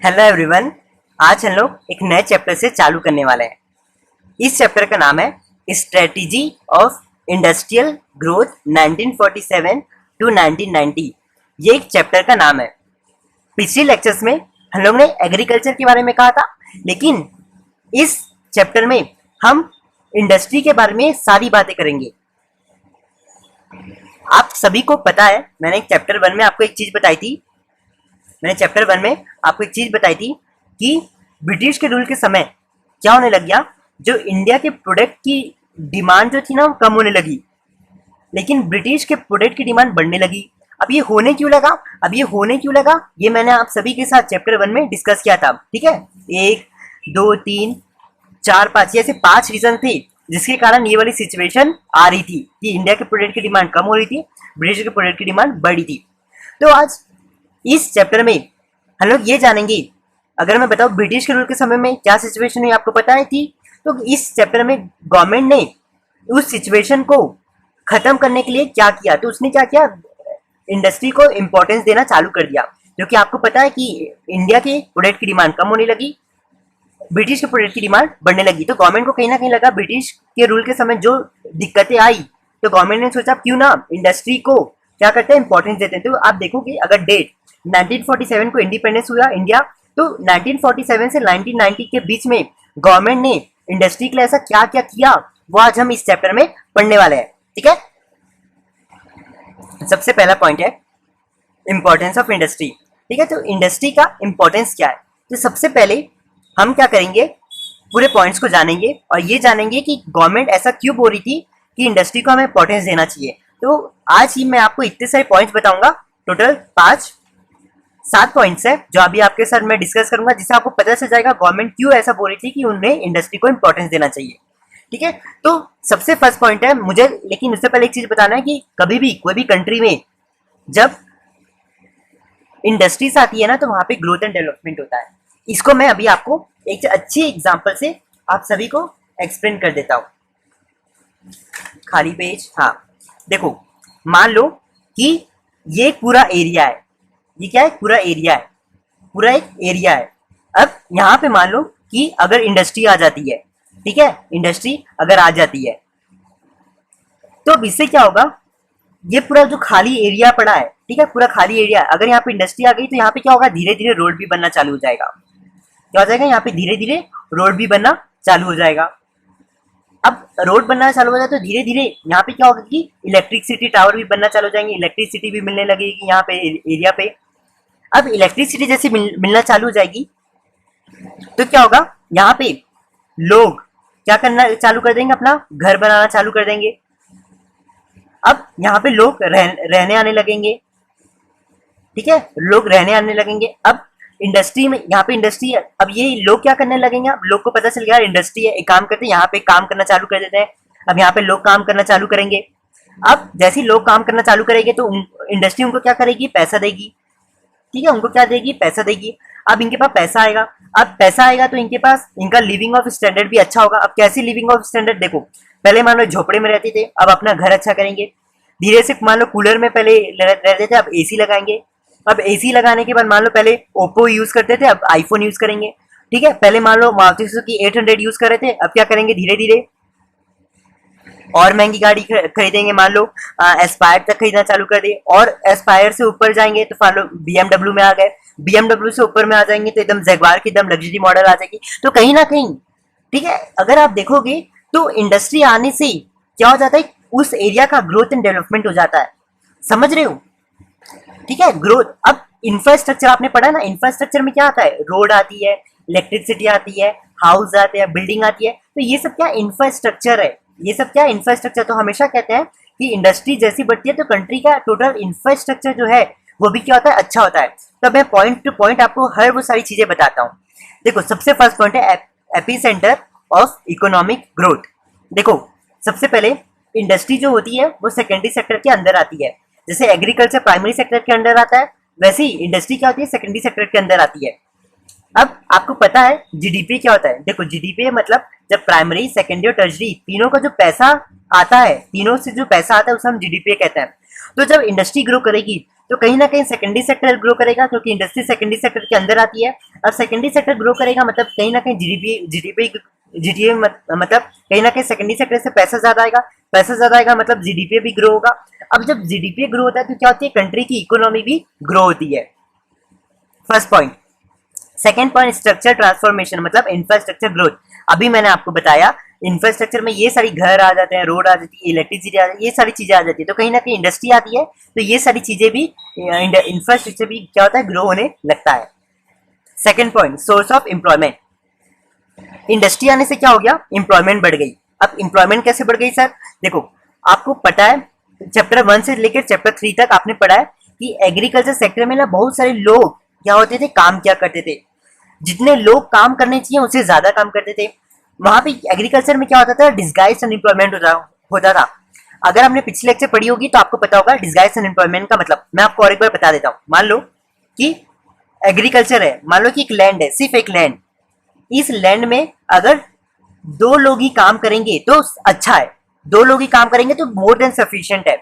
Hello everyone. आज हम लोग एक नए चैप्टर से चालू करने वाले हैं। इस चैप्टर का नाम है strategy of industrial growth 1947 to 1990। ये एक चैप्टर का नाम है। पिछले लेक्चर्स में हम लोग ने एग्रीकल्चर के बारे में कहा था, लेकिन इस चैप्टर में हम इंडस्ट्री के बारे में सारी बातें करेंगे। आप सभी को पता है, मैंने चैप्टर 1 में आपको एक चीज बताई थी कि ब्रिटिश के रूल के समय क्या होने लग गया, जो इंडिया के प्रोडक्ट की डिमांड जो थी ना, वो कम होने लगी, लेकिन ब्रिटिश के प्रोडक्ट की डिमांड बढ़ने लगी। अब ये होने क्यों लगा, ये मैंने आप सभी के साथ चैप्टर 1 में डिस्कस किया था। ठीक है, 1 2 3 4 5 ऐसे 5 रीजन थे जिसके कारण ये वाली सिचुएशन आ रही थी कि इंडिया के प्रोडक्ट की डिमांड कम हो रही थी, ब्रिटिश के प्रोडक्ट की डिमांड बढ़ी थी। तो आज इस चैप्टर में हम लोग ये जानेंगे, अगर मैं बताऊं ब्रिटिश के रूल के समय में क्या सिचुएशन हुई आपको पता है थी, तो इस चैप्टर में गवर्नमेंट ने उस सिचुएशन को खत्म करने के लिए क्या किया। तो उसने क्या किया, इंडस्ट्री को इंपॉर्टेंस देना चालू कर दिया, क्योंकि आपको पता है कि इंडिया के प्रोडक्ट की डिमांड कम होने लगी, ब्रिटिश के प्रोडक्ट की डिमांड बढ़ने लगी। तो गवर्नमेंट को कहीं ना कहीं लगा ब्रिटिश के रूल के समय जो दिक्कतें आई, तो गवर्नमेंट ने सोचा क्यों ना इंडस्ट्री को क्या करते हैं, इंपॉर्टेंस देते हैं। तो आप देखोगे अगर डेट 1947 को इंडिपेंडेंस हुआ इंडिया, तो 1947 से 1990 के बीच में गवर्नमेंट ने इंडस्ट्री के लिए ऐसा क्या क्या किया, वो आज हम इस चैप्टर में पढ़ने वाले हैं। ठीक है, सबसे पहला पॉइंट है इंपॉर्टेंस ऑफ इंडस्ट्री। ठीक है, तो इंडस्ट्री का इंपॉर्टेंस क्या है। तो सबसे पहले हम क्या करेंगे, पूरे पॉइंट्स को जानेंगे और ये जानेंगे कि गवर्नमेंट ऐसा क्यों बोल रही थी कि इंडस्ट्री को हमें इंपॉर्टेंस देना चाहिए। तो आज ही मैं आपको इतने सारे पॉइंट्स बताऊंगा, टोटल 7 पॉइंट्स है जो अभी आपके साथ मैं डिस्कस करूंगा, जिससे आपको पता चल जाएगा गवर्नमेंट क्यों ऐसा बोल रही थी कि उन्हें इंडस्ट्री को इंपॉर्टेंस देना चाहिए। ठीक है, तो सबसे फर्स्ट पॉइंट है मुझे, लेकिन उससे पहले एक चीज बताना है कि कभी भी कोई भी कंट्री में जब इंडस्ट्रीज आती है ना, तो वहां पे ग्रोथ एंड डेवलपमेंट होता है। इसको मैं अभी आपको एक अच्छी एग्जांपल से आप सभी को एक्सप्लेन कर देता हूं। खाली पेज, हाँ देखो, मान लो कि ये पूरा एरिया है, ये क्या है, पूरा एरिया है, पूरा एक एरिया है। अब यहाँ पे मान लो कि अगर इंडस्ट्री आ जाती है, ठीक है, इंडस्ट्री अगर आ जाती है तो अब इससे क्या होगा, ये पूरा जो खाली एरिया पड़ा है, ठीक है, पूरा खाली एरिया, अगर यहाँ पे इंडस्ट्री आ गई तो यहाँ पे क्या होगा, धीरे धीरे रोड भी बनना चालू हो जाएगा। क्या हो जाएगा, यहाँ पे धीरे धीरे रोड भी बनना चालू हो जाएगा। अब रोड बनना चालू हो जाए तो धीरे धीरे यहाँ पे क्या होगा कि इलेक्ट्रिसिटी टावर भी बनना चालू हो जाएंगे, इलेक्ट्रिसिटी भी मिलने लगेगी यहाँ पे एरिया पे। अब इलेक्ट्रिसिटी जैसे मिलना चालू हो जाएगी तो क्या होगा, यहाँ पे लोग क्या करना चालू कर देंगे, अपना घर बनाना चालू कर देंगे। अब यहाँ पे लोग रहने आने लगेंगे, ठीक है, लोग रहने आने लगेंगे। अब इंडस्ट्री में, यहाँ पे इंडस्ट्री है, अब ये लोग क्या करने लगेंगे, अब लोग को पता चल गया इंडस्ट्री है, एक काम करते हैं यहाँ पे काम करना चालू कर देते हैं। अब यहाँ पे लोग काम करना चालू करेंगे। अब जैसे ही लोग काम करना चालू करेंगे तो इंडस्ट्री उनको क्या करेगी, पैसा देगी। ठीक है, उनको क्या देगी, पैसा देगी। अब इनके पास पैसा आएगा, अब पैसा आएगा तो इनके पास इनका लिविंग ऑफ स्टैंडर्ड भी अच्छा होगा। अब कैसी लिविंग ऑफ स्टैंडर्ड, देखो पहले मान लो झोपड़े में रहते थे, अब अपना घर अच्छा करेंगे। धीरे से मान लो कूलर में पहले रहते थे, अब एसी लगाएंगे। अब एसी लगाने के बाद मान लो पहले ओप्पो यूज करते थे, अब आईफोन यूज करेंगे। ठीक है, पहले मान लो मारुति सुजुकी 800 यूज कर रहे थे, अब क्या करेंगे, धीरे धीरे और महंगी गाड़ी खरीदेंगे। मान लो एस्पायर तक खरीदना चालू कर दिए, और एस्पायर से ऊपर जाएंगे तो मान लो बीएमडब्ल्यू में आ गए, बीएमडब्ल्यू से ऊपर में आ जाएंगे तो एकदम जगुआर की एकदम लग्जरी मॉडल आ जाएगी। तो कहीं ना कहीं, ठीक है, अगर आप देखोगे तो इंडस्ट्री आने से क्या हो जाता है, उस एरिया का ग्रोथ एंड डेवलपमेंट हो जाता है। समझ रहे हो, ठीक है, ग्रोथ। अब इंफ्रास्ट्रक्चर आपने पढ़ा ना, इंफ्रास्ट्रक्चर में क्या आता है, रोड आती है, इलेक्ट्रिसिटी आती है, हाउस आते हैं, बिल्डिंग आती है। तो ये सब क्या इंफ्रास्ट्रक्चर है, ये सब क्या इंफ्रास्ट्रक्चर। तो हमेशा कहते हैं कि इंडस्ट्री जैसी बढ़ती है तो कंट्री का टोटल इंफ्रास्ट्रक्चर जो है वो भी क्या होता है, अच्छा होता है। तो मैं पॉइंट टू पॉइंट आपको हर वो सारी चीजें बताता हूँ। देखो सबसे फर्स्ट पॉइंट है AP centre of economic growth. देखो सबसे पहले इंडस्ट्री जो होती है वो सेकेंडरी सेक्टर के अंदर आती है। जैसे एग्रीकल्चर प्राइमरी सेक्टर के अंदर आता है, वैसे ही इंडस्ट्री क्या होती है, सेकेंडरी सेक्टर के अंदर आती है। अब आपको पता है जीडीपी क्या होता है। देखो जीडीपी मतलब जब प्राइमरी, सेकेंडरी और टर्शरी तीनों का जो पैसा आता है, तीनों से जो पैसा आता है उसे हम जीडीपी कहते हैं। तो जब इंडस्ट्री ग्रो करेगी तो कहीं ना कहीं सेकेंडरी सेक्टर ग्रो करेगा, क्योंकि इंडस्ट्री सेकेंडरी सेक्टर के अंदर आती है। और सेकेंडरी सेक्टर ग्रो करेगा मतलब कहीं ना कहीं जीडीपी मतलब कहीं ना कहीं सेकेंडरी सेक्टर से पैसा ज्यादा आएगा, पैसा ज्यादा आएगा मतलब जीडीपी भी ग्रो होगा। अब जब जीडीपी ग्रो होता है तो क्या होती है, कंट्री की इकोनॉमी भी ग्रो होती है। First point. Second point, structure transformation मतलब इंफ्रास्ट्रक्चर ग्रोथ। अभी मैंने आपको बताया इंफ्रास्ट्रक्चर में ये सारी घर आ जाते हैं, रोड आ जाती है, इलेक्ट्रिसिटी आ जाती है, ये सारी चीजें आ जाती है, तो कहीं ना कहीं इंडस्ट्री आती है, तो ये सारी चीजें भी इंफ्रास्ट्रक्चर भी क्या होता है, ग्रो होने लगता है। Second point, source of employment. Industry आने से क्या हो गया, एम्प्लॉयमेंट बढ़ गई। अब एम्प्लॉयमेंट कैसे बढ़ गई सर, देखो आपको पता है चैप्टर 1 से लेकर चैप्टर 3 तक आपने पढ़ा है कि एग्रीकल्चर सेक्टर में ना बहुत सारे लोग क्या होते थे, काम क्या करते थे। जितने लोग काम करने चाहिए उससे ज्यादा काम करते थे। वहां पे एग्रीकल्चर में क्या होता था, डिस्गाइज अनएम्प्लॉयमेंट होता था। अगर आपने पिछले लेक्चर पढ़ी होगी तो आपको पता होगा डिस्गाइज अनएम्प्लॉयमेंट का मतलब। मैं आपको और एक बार बता देता हूँ। मान लो कि एग्रीकल्चर है, मान लो कि एक लैंड है, सिर्फ एक लैंड। इस लैंड में अगर 2 लोग ही काम करेंगे तो अच्छा है, 2 लोग ही काम करेंगे तो मोर देन सफिशिएंट है।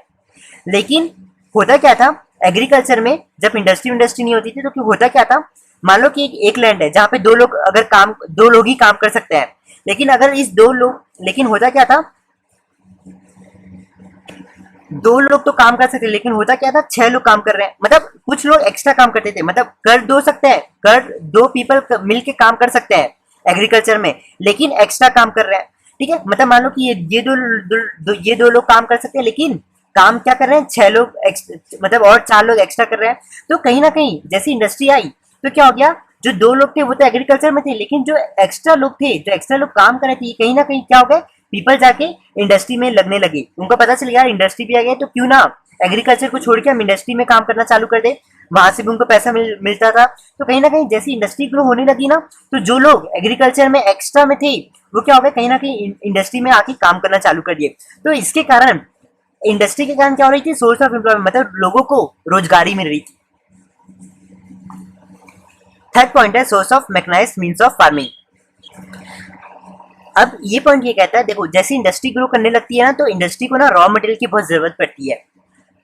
लेकिन होता क्या था एग्रीकल्चर में, जब इंडस्ट्री नहीं होती थी तो होता क्या था, मान लो कि एक लैंड है जहां पे 2 लोग अगर काम 2 लोग ही काम कर सकते हैं। लेकिन अगर इस 2 लोग, लेकिन होता क्या था, 2 लोग तो काम कर सकते, लेकिन होता क्या था 6 लोग काम कर रहे हैं। मतलब कुछ लोग एक्स्ट्रा काम करते थे, मतलब कर 2 सकते हैं, कर 2 पीपल मिलके काम कर सकते हैं एग्रीकल्चर में, लेकिन एक्स्ट्रा काम कर रहे हैं। ठीक है, मतलब मान लो कि ये दो लोग काम कर सकते हैं, लेकिन काम क्या कर रहे हैं, 6 लोग मतलब और 4 लोग एक्स्ट्रा कर रहे हैं। तो कहीं ना कहीं जैसी इंडस्ट्री आई तो क्या हो गया, जो 2 लोग थे वो तो एग्रीकल्चर में थे, लेकिन जो एक्स्ट्रा लोग थे, जो एक्स्ट्रा लोग काम कर रहे थे, कहीं ना कहीं क्या हो गए, पीपल जाके इंडस्ट्री में लगने लगे। उनको पता चल गया इंडस्ट्री भी आ गई, तो क्यों ना एग्रीकल्चर को छोड़ के हम इंडस्ट्री में काम करना चालू कर दे, वहां से भी उनको पैसा मिलता था। तो कहीं ना कहीं जैसी इंडस्ट्री ग्रो होने लगी ना, तो जो लोग एग्रीकल्चर में एक्स्ट्रा में थे वो क्या हो गए, कहीं ना कहीं इंडस्ट्री में आके काम करना चालू कर दिए। तो इसके कारण इंडस्ट्री के कारण क्या हो रही थी, सोर्स ऑफ एम्प्लॉयमेंट मतलब लोगों को रोजगारी मिल रही थी। थर्ड पॉइंट है source of mechanised means of farming. अब ये पॉइंट ये कहता है, देखो जैसे इंडस्ट्री ग्रो करने लगती है ना, तो इंडस्ट्री को ना रॉ मटेरियल की बहुत जरूरत पड़ती है।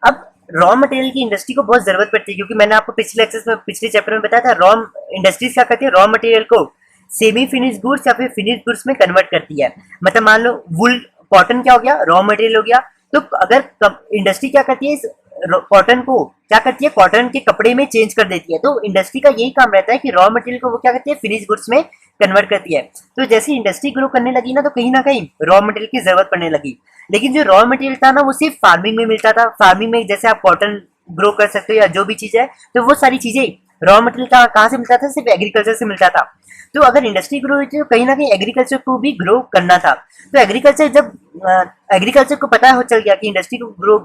अब रॉ मटेरियल की इंडस्ट्री को बहुत जरूरत पड़ती है, क्योंकि मैंने आपको पिछले लेक्चर्स में, पिछले चैप्टर में बताया था, रॉ इंडस्ट्रीज क्या करती है, रॉ मटेरियल को सेमी फिनिश गुड्स या फिर फिनिश गुड्स में कन्वर्ट करती है। मतलब मान लो वुल, कॉटन क्या हो गया, रॉ मटेरियल हो गया। तो अगर इंडस्ट्री क्या करती है, इस कॉटन को क्या करती है, कॉटन के कपड़े में चेंज कर देती है। तो इंडस्ट्री का यही काम रहता है कि रॉ मटेरियल को वो क्या करती है, फिनिश गुड्स में कन्वर्ट करती है। तो जैसे इंडस्ट्री ग्रो करने लगी ना, तो कहीं ना कहीं रॉ मटेरियल की जरूरत पड़ने लगी। लेकिन जो रॉ मटेरियल था ना, वो सिर्फ फार्मिंग में मिलता था। फार्मिंग में जैसे आप कॉटन ग्रो कर सकते हो या जो भी चीज है, तो वो सारी चीजें रॉ मटेरियल का कहाँ से मिलता था, सिर्फ एग्रीकल्चर से मिलता था। तो अगर इंडस्ट्री ग्रो हुई थी तो कहीं ना कहीं एग्रीकल्चर को भी ग्रो करना था। तो एग्रीकल्चर जब एग्रीकल्चर को पता हो चल गया कि इंडस्ट्री ग्रो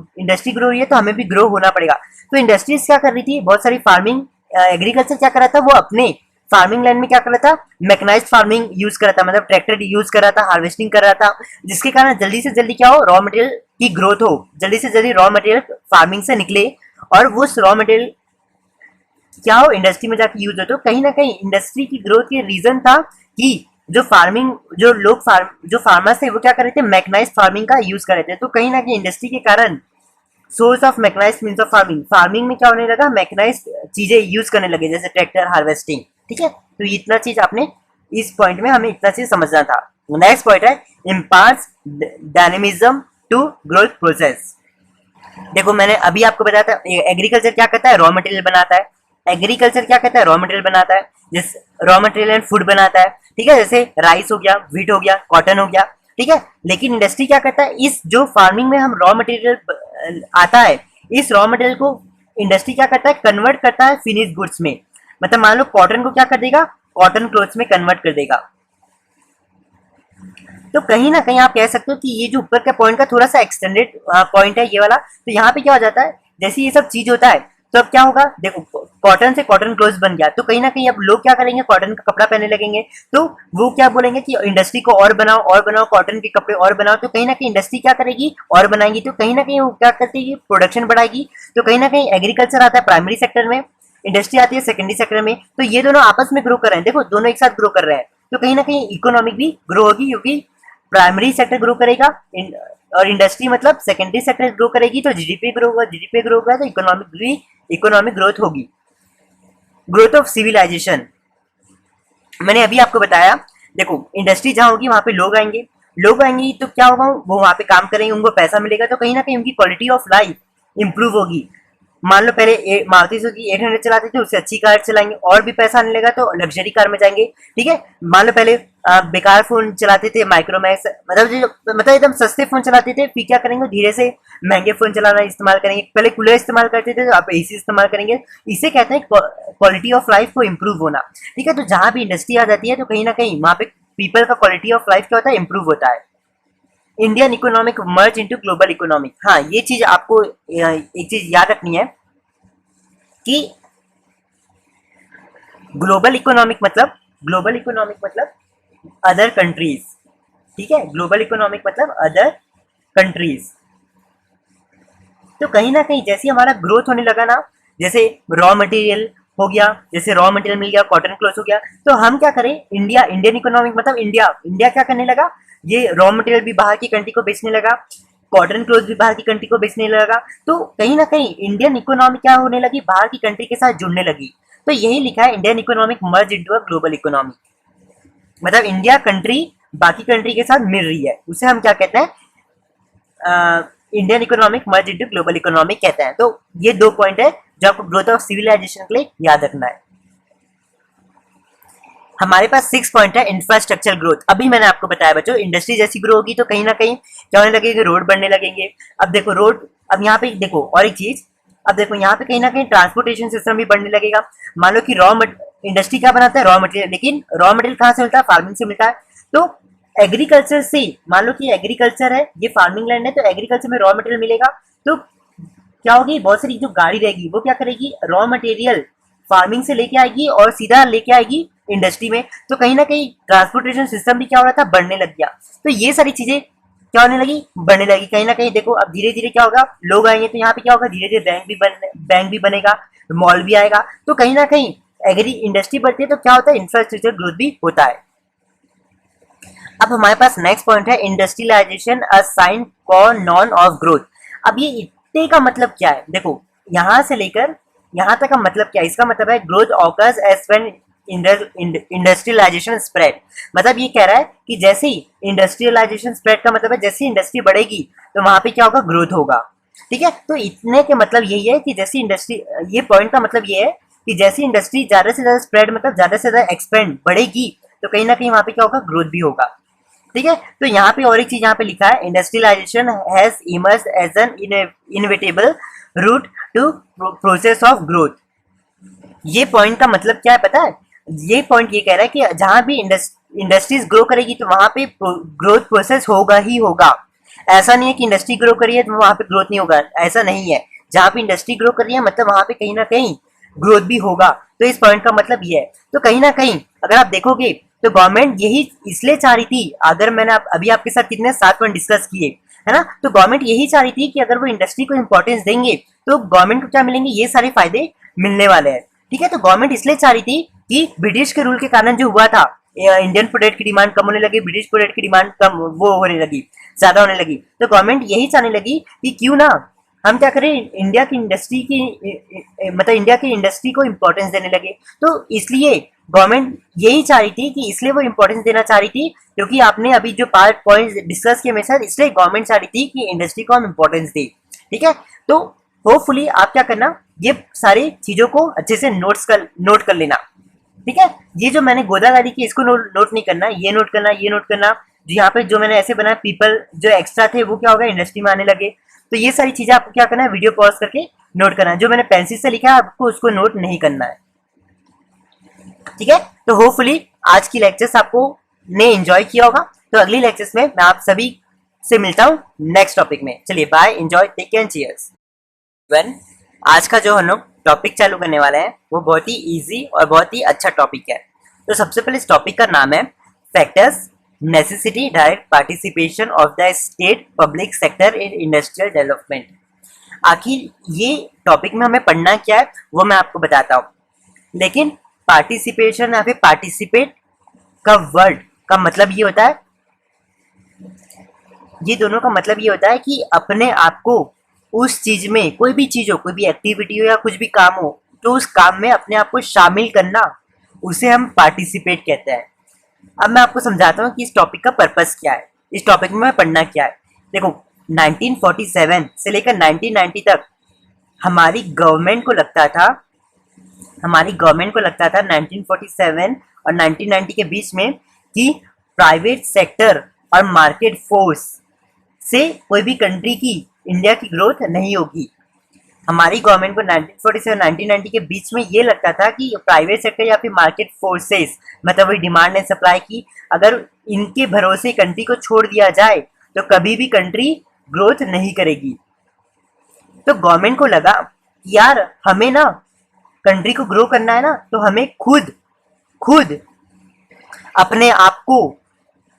हुई है तो हमें भी ग्रो होना पड़ेगा। तो इंडस्ट्रीज क्या कर रही थी, बहुत सारी फार्मिंग, एग्रीकल्चर क्या कर रहा था, वो अपने फार्मिंग लैंड में क्या कर रहा था, मैकेनाइज्ड फार्मिंग यूज कर रहा था, मतलब ट्रैक्टर यूज कर रहा था, हार्वेस्टिंग कर रहा था, जिसके कारण जल्दी से जल्दी क्या हो, रॉ मटेरियल की ग्रोथ हो, जल्दी से जल्दी रॉ मटेरियल फार्मिंग से निकले और वो रॉ मटेरियल क्या हो, इंडस्ट्री में जाके यूज हो। तो कहीं ना कहीं इंडस्ट्री की ग्रोथ के रीजन था कि जो फार्मर्स थे वो क्या कर रहे थे, मैकेनाइज्ड फार्मिंग का यूज कर रहे थे। तो कहीं ना कहीं इंडस्ट्री के कारण source of mechanised means of farming में क्या होने लगा, मैकेनाइज्ड चीजें यूज करने लगे, जैसे ट्रैक्टर, हार्वेस्टिंग। ठीक है, तो इतना चीज आपने इस पॉइंट में हमें इतना चीज समझना था। नेक्स्ट पॉइंट है imparts dynamism to growth process. देखो मैंने अभी आपको बताया था एग्रीकल्चर क्या करता है, रॉ मटेरियल बनाता है। एग्रीकल्चर क्या करता है, रॉ मटेरियल बनाता है, जिस रॉ मटेरियल एंड फूड बनाता है। ठीक है, जैसे राइस हो गया, व्हीट हो गया, कॉटन हो गया। ठीक है, लेकिन इंडस्ट्री क्या करता है, इस जो फार्मिंग में हम रॉ मटेरियल आता है, इस रॉ मटेरियल को इंडस्ट्री क्या करता है, कन्वर्ट करता है फिनिश गुड्स में। मतलब मान लो कॉटन को क्या कर देगा, कॉटन क्लोथ्स में कन्वर्ट कर देगा। तो कहीं ना कहीं आप कह सकते हो कि ये जो ऊपर का पॉइंट का थोड़ा सा एक्सटेंडेड पॉइंट है ये वाला। तो यहाँ पे क्या हो जाता है, जैसे ये सब चीज होता है तो अब क्या होगा, देखो कॉटन से कॉटन क्लोथ बन गया, तो कहीं ना कहीं अब लोग क्या करेंगे, कॉटन का कपड़ा पहनने लगेंगे। तो वो क्या बोलेंगे कि इंडस्ट्री को और बनाओ, कॉटन के कपड़े और बनाओ। तो कहीं ना कहीं इंडस्ट्री क्या करेगी, और बनाएगी। तो कहीं ना कहीं वो क्या करती है, प्रोडक्शन बढ़ाएगी। तो कहीं ना कहीं एग्रीकल्चर आता है प्राइमरी सेक्टर में, इंडस्ट्री आती है सेकेंडरी सेक्टर में। तो ये दोनों आपस में ग्रो कर रहे हैं, देखो दोनों एक साथ ग्रो कर रहे हैं। तो कहीं ना कहीं इकोनॉमिक भी ग्रो होगी, क्योंकि प्राइमरी सेक्टर ग्रो करेगा, और इंडस्ट्री मतलब सेकेंडरी सेक्टर ग्रो करेगी तो जीडीपी ग्रो होगा, जीडीपी ग्रो होगा तो इकोनॉमिक ग्रोथ होगी। ग्रोथ ऑफ सिविलाइजेशन मैंने अभी आपको बताया। देखो इंडस्ट्री जहाँ होगी वहां पे लोग आएंगे, लोग आएंगे तो क्या होगा, वो वहां पे काम करेंगे, उनको पैसा मिलेगा तो कहीं ना कहीं उनकी क्वालिटी ऑफ लाइफ इंप्रूव होगी। मान लो पहले मारुति सुजुकी 800 चलाते थे, उससे अच्छी कार चलाएंगे, और भी पैसा आने लगा तो लग्जरी कार में जाएंगे। ठीक है, मान लो पहले बेकार फोन चलाते थे, माइक्रोमैक्स मतलब एकदम सस्ते फोन चलाते थे, फिर क्या करेंगे, धीरे से महंगे फोन चलाना इस्तेमाल करेंगे। पहले कूलर इस्तेमाल करते थे तो आप एसी इस्तेमाल करेंगे। इसे कहते हैं क्वालिटी ऑफ लाइफ को इम्प्रूव होना। ठीक है, तो जहां भी इंडस्ट्री आ जाती है तो कहीं ना कहीं वहां पे पीपल का क्वालिटी ऑफ लाइफ क्या होता है, इंप्रूव होता है। Indian economic merge into global economic, हाँ ये चीज आपको एक चीज याद रखनी है कि ग्लोबल इकोनॉमिक मतलब अदर कंट्रीज। ठीक है, ग्लोबल इकोनॉमिक मतलब अदर कंट्रीज। तो कहीं ना कहीं जैसे हमारा ग्रोथ होने लगा ना, जैसे रॉ मटेरियल हो गया, जैसे रॉ मटेरियल मिल गया, कॉटन क्लॉथ हो गया, तो हम क्या करें, इंडियन इकोनॉमिक मतलब इंडिया क्या करने लगा, ये रॉ मटेरियल भी बाहर की कंट्री को बेचने लगा, कॉटन क्लोथ भी बाहर की कंट्री को बेचने लगा। तो कहीं ना कहीं इंडियन इकोनॉमी क्या होने लगी, बाहर की कंट्री के साथ जुड़ने लगी। तो यही लिखा है Indian economic merge into a global economy, मतलब इंडिया कंट्री बाकी कंट्री के साथ मिल रही है, उसे हम क्या कहते हैं, Indian economic merge into global economic कहते हैं। तो ये 2 पॉइंट है जो आपको ग्रोथ ऑफ सिविलाइजेशन के लिए याद रखना है। हमारे पास 6 पॉइंट है इंफ्रास्ट्रक्चर ग्रोथ। अभी मैंने आपको बताया बच्चों, इंडस्ट्री जैसी ग्रो होगी तो कहीं ना कहीं क्या होने लगेगा, रोड बनने लगेंगे। अब देखो रोड, अब यहाँ पे देखो और एक चीज, अब देखो यहाँ पे कहीं ना कहीं ट्रांसपोर्टेशन सिस्टम भी बढ़ने लगेगा। मान लो कि इंडस्ट्री क्या बनाता है, रॉ मटेरियल, लेकिन रॉ मटेरियल कहाँ से मिलता है, फार्मिंग से मिलता है। तो एग्रीकल्चर से, मान लो कि एग्रीकल्चर है, ये फार्मिंग लैंड है, तो एग्रीकल्चर में रॉ मटेरियल मिलेगा, तो क्या होगी, बहुत सारी जो गाड़ी रहेगी वो क्या करेगी, रॉ मटेरियल फार्मिंग से लेके आएगी और सीधा लेके आएगी इंडस्ट्री में। तो कहीं ना कहीं ट्रांसपोर्टेशन सिस्टम भी क्या हो रहा था, बढ़ने लग गया। तो ये सारी चीजें क्या होने लगी, बढ़ने लगी। कहीं ना कहीं देखो अब धीरे धीरे क्या होगा, लोग आएंगे तो यहाँ पे क्या होगा, धीरे धीरे बैंक भी बनेगा, मॉल भी आएगा। तो कहीं ना कहीं एग्री इंडस्ट्री बढ़ती है तो क्या होता है, इंफ्रास्ट्रक्चर ग्रोथ भी होता है। अब हमारे पास नेक्स्ट पॉइंट है इंडस्ट्रियलाइजेशन अ साइन कॉ नॉन ऑफ ग्रोथ। अब ये इतने का मतलब क्या है, देखो यहां से लेकर यहां तक का मतलब क्या है, इसका मतलब है growth occurs as when industrialisation spread. मतलब ये कह रहा है कि जैसे ही इंडस्ट्रियलाइजेशन स्प्रेड का मतलब है जैसे इंडस्ट्री बढ़ेगी तो वहां पे क्या होगा, ग्रोथ होगा। ठीक है, तो इतने के मतलब यही है कि जैसी इंडस्ट्री, ये पॉइंट का मतलब ये है कि जैसी इंडस्ट्री ज्यादा से ज्यादा स्प्रेड मतलब ज्यादा से ज्यादा एक्सपेंड बढ़ेगी तो कहीं ना कहीं वहां पे क्या होगा, ग्रोथ भी होगा। ठीक है, तो यहाँ पे और एक चीज यहाँ पे लिखा है, industrialisation has emerge as an inevitable route to process of growth. ये पॉइंट का मतलब क्या है पता है, ये पॉइंट ये कह रहा है कि जहां भी इंडस्ट्रीज ग्रो करेगी तो वहां पे ग्रोथ प्रोसेस होगा ही होगा। ऐसा नहीं है कि इंडस्ट्री ग्रो करी है तो वहां पे ग्रोथ नहीं होगा, ऐसा नहीं है। जहां पे इंडस्ट्री ग्रो कर रही है मतलब वहां पे कहीं ना कहीं ग्रोथ भी होगा। तो इस पॉइंट का मतलब ये है। तो कहीं ना कहीं अगर आप देखोगे तो गवर्नमेंट यही इसलिए चाह रही थी, अगर मैंने अभी आपके साथ कितने 7 पॉइंट डिस्कस किए है ना, तो गवर्नमेंट यही चाह रही थी कि अगर वो इंडस्ट्री को इंपॉर्टेंस देंगे तो गवर्नमेंट को क्या मिलेंगे, ये सारे फायदे मिलने वाले हैं। ठीक है, तो गवर्नमेंट इसलिए चाह रही थी कि ब्रिटिश के रूल के कारण जो हुआ था, इंडियन प्रोडक्ट की डिमांड कम होने लगी, ब्रिटिश प्रोडक्ट की डिमांड कम वो होने लगी, ज्यादा होने लगी। तो गवर्नमेंट यही चाहने लगी कि क्यों ना हम क्या करें, इंडिया की इंडस्ट्री की मतलब इंडिया की इंडस्ट्री को इंपॉर्टेंस देने लगे। तो इसलिए गवर्नमेंट यही चाह रही थी कि इसलिए वो इंपॉर्टेंस देना चाह रही थी, क्योंकि आपने अभी जो 5 पॉइंट्स डिस्कस किए मेरे साथ, इसलिए गवर्नमेंट चाह रही थी कि इंडस्ट्री को हम इंपॉर्टेंस दें। ठीक है, तो होपफुली आप क्या करना, ये सारी चीजों को अच्छे से नोट कर लेना। ठीक है, ये जो मैंने गोदागाड़ी की इसको नोट नहीं करना, ये नोट करना, ये नोट करना। जो यहाँ पे जो मैंने ऐसे बनाया, पीपल जो एक्स्ट्रा थे वो क्या होगा, इंडस्ट्री में आने लगे। तो ये सारी चीजें आपको क्या करना है, वीडियो पॉज करके नोट करना है। जो मैंने पेंसिल से लिखा है आपको उसको नोट नहीं करना है। ठीक है, तो होपफुली आज की लेक्चर्स आपको ने एंजॉय किया होगा। तो अगली लेक्चर्स में मैं आप सभी से मिलता हूँ नेक्स्ट टॉपिक में। चलिए bye, enjoy, take care, cheers. आज का जो हम लोग टॉपिक चालू करने वाले हैं वो बहुत ही इजी और बहुत ही अच्छा टॉपिक है। तो सबसे पहले इस टॉपिक का नाम है factors necessity direct participation of the state public sector in industrial development. आखिर ये टॉपिक में हमें पढ़ना क्या है वो मैं आपको बताता हूँ, लेकिन पार्टिसिपेशन या फिर पार्टिसिपेट का वर्ड का मतलब ये होता है ये दोनों का मतलब ये होता है कि अपने आप को उस चीज में, कोई भी चीज हो, कोई भी एक्टिविटी हो या कुछ भी काम हो, तो उस काम में अपने आप को शामिल करना, उसे हम पार्टिसिपेट कहते हैं। अब मैं आपको समझाता हूँ कि इस टॉपिक का पर्पस क्या है, इस टॉपिक में पढ़ना क्या है। देखो 1947 से लेकर 1990 तक हमारी गवर्नमेंट को लगता था, 1947 और 1990 के बीच में कि प्राइवेट सेक्टर और मार्केट फोर्स से कोई भी कंट्री की, इंडिया की ग्रोथ नहीं होगी। हमारी गवर्नमेंट को 1947-1990 के बीच में ये लगता था कि प्राइवेट सेक्टर या फिर मार्केट फोर्सेस, मतलब वही डिमांड एंड सप्लाई की, अगर इनके भरोसे कंट्री को छोड़ दिया जाए तो कभी भी कंट्री ग्रोथ नहीं करेगी। तो गवर्नमेंट को लगा यार हमें ना कंट्री को ग्रो करना है ना, तो हमें खुद अपने आप को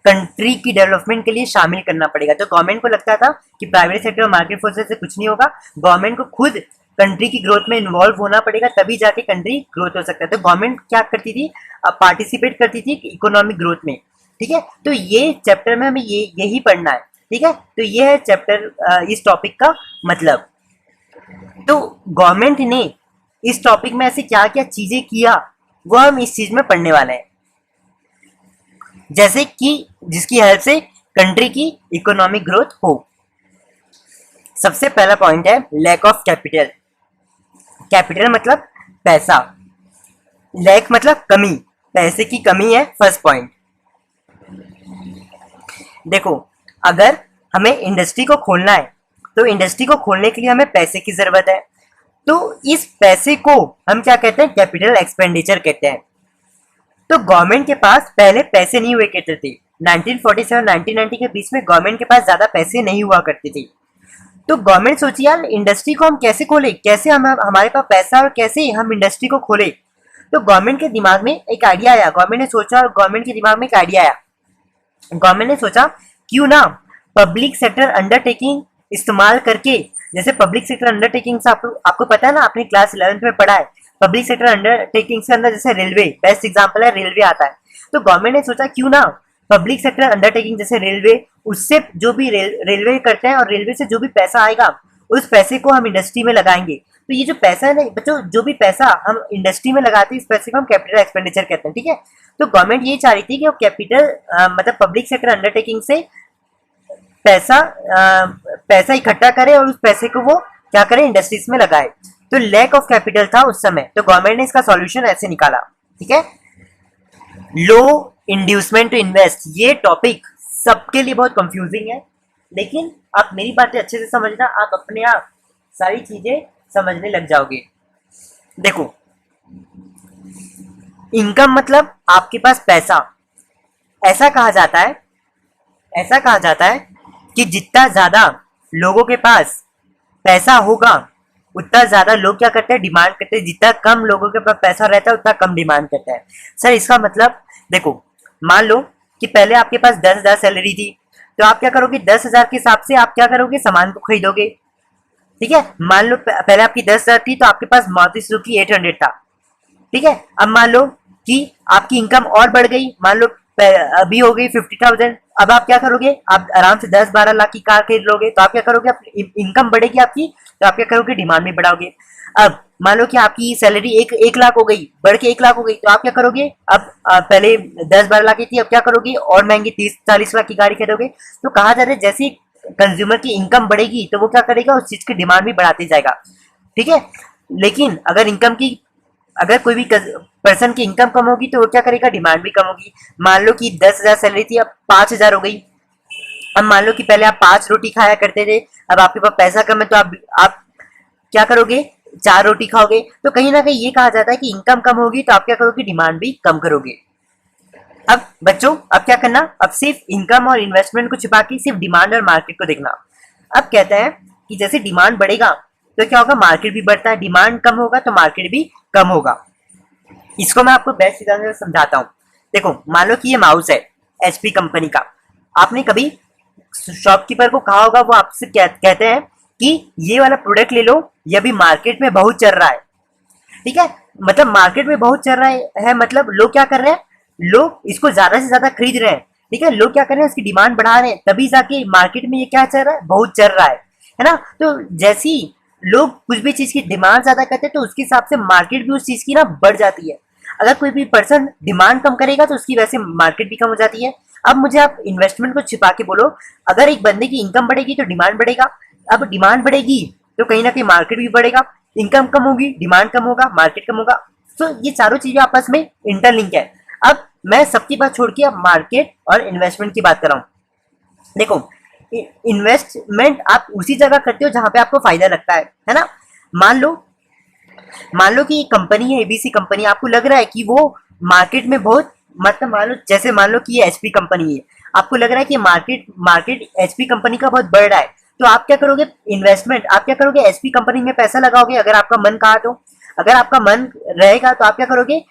कंट्री की डेवलपमेंट के लिए शामिल करना पड़ेगा। तो गवर्नमेंट को लगता था कि प्राइवेट सेक्टर और मार्केट फोर्सेस से कुछ नहीं होगा, गवर्नमेंट को खुद कंट्री की ग्रोथ में इन्वॉल्व होना पड़ेगा, तभी जाके कंट्री ग्रोथ हो सकता है। तो गवर्नमेंट क्या करती थी, पार्टिसिपेट करती थी इकोनॉमिक ग्रोथ में। ठीक है, तो ये चैप्टर में हमें यही पढ़ना है। ठीक है, तो ये है चैप्टर, इस टॉपिक का मतलब। तो गवर्नमेंट ने इस टॉपिक में ऐसे क्या क्या चीजें किया, वो हम इस चीज में पढ़ने वाले हैं, जैसे कि जिसकी हेल्प से कंट्री की इकोनॉमिक ग्रोथ हो। सबसे पहला पॉइंट है लैक ऑफ कैपिटल। कैपिटल मतलब पैसा, लैक मतलब कमी, पैसे की कमी है फर्स्ट पॉइंट। देखो अगर हमें इंडस्ट्री को खोलना है, तो इंडस्ट्री को खोलने के लिए हमें पैसे की जरूरत है। तो इस पैसे को हम क्या कहते हैं, कैपिटल एक्सपेंडिचर कहते हैं। तो गवर्नमेंट के पास पहले पैसे नहीं हुए करते थे। 1947-1990 के बीच में गवर्नमेंट के पास ज्यादा पैसे नहीं हुआ करते थे। तो गवर्नमेंट सोची यार इंडस्ट्री को हम कैसे खोले, कैसे हम हमारे पास पैसा और कैसे हम इंडस्ट्री को खोले। तो गवर्नमेंट के दिमाग में एक आइडिया आया, गवर्नमेंट ने सोचा और गवर्नमेंट के दिमाग में एक आइडिया आया। गवर्नमेंट ने सोचा क्यों ना पब्लिक सेक्टर अंडरटेकिंग इस्तेमाल करके, जैसे पब्लिक सेक्टर अंडरटेकिंग से आपको पता है ना, आपने क्लास 11th में पढ़ा है। पब्लिक सेक्टर अंडरटेकिंग के अंदर जैसे रेलवे बेस्ट एग्जांपल है, रेलवे आता है। तो गवर्नमेंट ने सोचा क्यों ना पब्लिक सेक्टर अंडरटेकिंग जैसे रेलवे, उससे जो भी रेलवे करते हैं और रेलवे से जो भी पैसा आएगा उस पैसे को हम इंडस्ट्री में लगाएंगे। तो ये जो पैसा है ना बच्चों, जो भी पैसा हम इंडस्ट्री में लगाते हैं इस पैसे को हम कैपिटल एक्सपेंडिचर कहते हैं। ठीक है, तो गवर्नमेंट ये चाह रही थी कि वो कैपिटल मतलब पब्लिक सेक्टर अंडरटेकिंग से पैसा इकट्ठा करे और उस पैसे को वो क्या करे, इंडस्ट्रीज में लगाए। तो लैक ऑफ कैपिटल था उस समय, तो गवर्नमेंट ने इसका सॉल्यूशन ऐसे निकाला। ठीक है, लो इंड्यूसमेंट टू इन्वेस्ट। ये टॉपिक सबके लिए बहुत कंफ्यूजिंग है, लेकिन आप मेरी बातें अच्छे से समझना, आप अपने आप सारी चीजें समझने लग जाओगे। देखो इनकम मतलब आपके पास पैसा। ऐसा कहा जाता है कि जितना ज्यादा लोगों के पास पैसा होगा उतना ज्यादा लोग क्या करते हैं, डिमांड करते हैं। जितना कम लोगों के पास पैसा रहता है उतना कम डिमांड करता है। सर इसका मतलब देखो, मान लो कि पहले आपके पास 10,000 सैलरी थी, तो आप क्या करोगे, 10,000 के हिसाब से आप क्या करोगे, सामान को खरीदोगे। ठीक है, मान लो पहले आपकी 10,000 थी तो आपके पास मारुति सुजुकी 800 था। ठीक है, अब मान लो कि आपकी इनकम और बढ़ गई, मान लो अभी हो गई 50,000। अब आप क्या करोगे, आप आराम से 10-12 लाख की कार खरीद लोगे। तो आप क्या करोगे, इनकम बढ़ेगी आपकी, तो आप क्या करोगे, डिमांड भी बढ़ाओगे। अब मान लो कि आपकी सैलरी एक लाख हो गई, बढ़ के 1 लाख हो गई, तो आप क्या करोगे, अब पहले 10-12 लाख की थी, अब क्या करोगे, और महंगी 30-40 लाख की गाड़ी खरीदोगे। तो कहा जा रहा है जैसे कंज्यूमर की इनकम बढ़ेगी तो वो क्या करेगा, उस चीज की डिमांड भी बढ़ाते जाएगा। ठीक है, लेकिन अगर कोई भी पर्सन की इनकम कम होगी तो वो क्या करेगा, डिमांड भी कम होगी। मान लो कि 10,000 सैलरी थी, अब 5,000 हो गई। अब मान लो कि पहले आप 5 रोटी खाया करते थे, अब आपके पास पैसा कम है तो आप क्या करोगे, 4 रोटी खाओगे। तो कहीं ना कहीं ये कहा जाता है कि इनकम कम होगी तो आप क्या करोगे, डिमांड भी कम करोगे। अब बच्चों अब क्या करना, अब सिर्फ इनकम और इन्वेस्टमेंट को छिपा के सिर्फ डिमांड और मार्केट को देखना। अब कहते हैं कि जैसे डिमांड बढ़ेगा तो क्या होगा, मार्केट भी बढ़ता है, डिमांड कम होगा तो मार्केट भी कम होगा। इसको मैं आपको बेस्ट एग्जाम्पल से समझाता हूँ। देखो मान लो कि ये माउस है एचपी कंपनी का। आपने कभी शॉपकीपर को कहा होगा, वो आपसे कहते हैं कि ये वाला प्रोडक्ट ले लो, ये अभी मार्केट में बहुत चल रहा है। ठीक है, मतलब मार्केट में बहुत चल रहा है मतलब लोग क्या कर रहे हैं, लोग इसको ज्यादा से ज्यादा खरीद रहे हैं। ठीक है, लोग क्या कर रहे हैं, उसकी डिमांड बढ़ा रहे हैं, तभी जाके मार्केट में ये क्या चल रहा है, बहुत चल रहा है ना। तो जैसे ही लोग कुछ भी चीज की डिमांड ज्यादा करते हैं तो उसके हिसाब से मार्केट भी उस चीज की ना बढ़ जाती है। अगर कोई भी पर्सन डिमांड कम करेगा तो उसकी वैसे मार्केट भी कम हो जाती है। अब मुझे आप इन्वेस्टमेंट को छिपा के बोलो, अगर एक बंदे की इनकम बढ़ेगी तो डिमांड बढ़ेगा, अब डिमांड बढ़ेगी तो कहीं ना कहीं मार्केट भी बढ़ेगा, इनकम कम होगी, डिमांड कम होगा, मार्केट कम होगा। तो ये चारों चीजें आपस में इंटरलिंक है। अब मैं सबकी बात छोड़ के अब मार्केट और इन्वेस्टमेंट की बात कर रहा हूँ। देखो, इन्वेस्टमेंट आप उसी जगह करते हो जहां पे आपको फायदा लगता है ना। मान लो कि कंपनी है, एबीसी कंपनी, आपको लग रहा है कि वो मार्केट में बहुत, मतलब मान लो कि ये एचपी कंपनी है, आपको लग रहा है कि मार्केट एचपी कंपनी का बहुत बढ़ रहा है, तो आप क्या करोगे, इन्वेस्टमेंट आप क्या करोगे, एचपी कंपनी में पैसा लगाओगे, अगर आपका मन कहा तो। अगर आपका मन रहेगा तो आप क्या करोगे,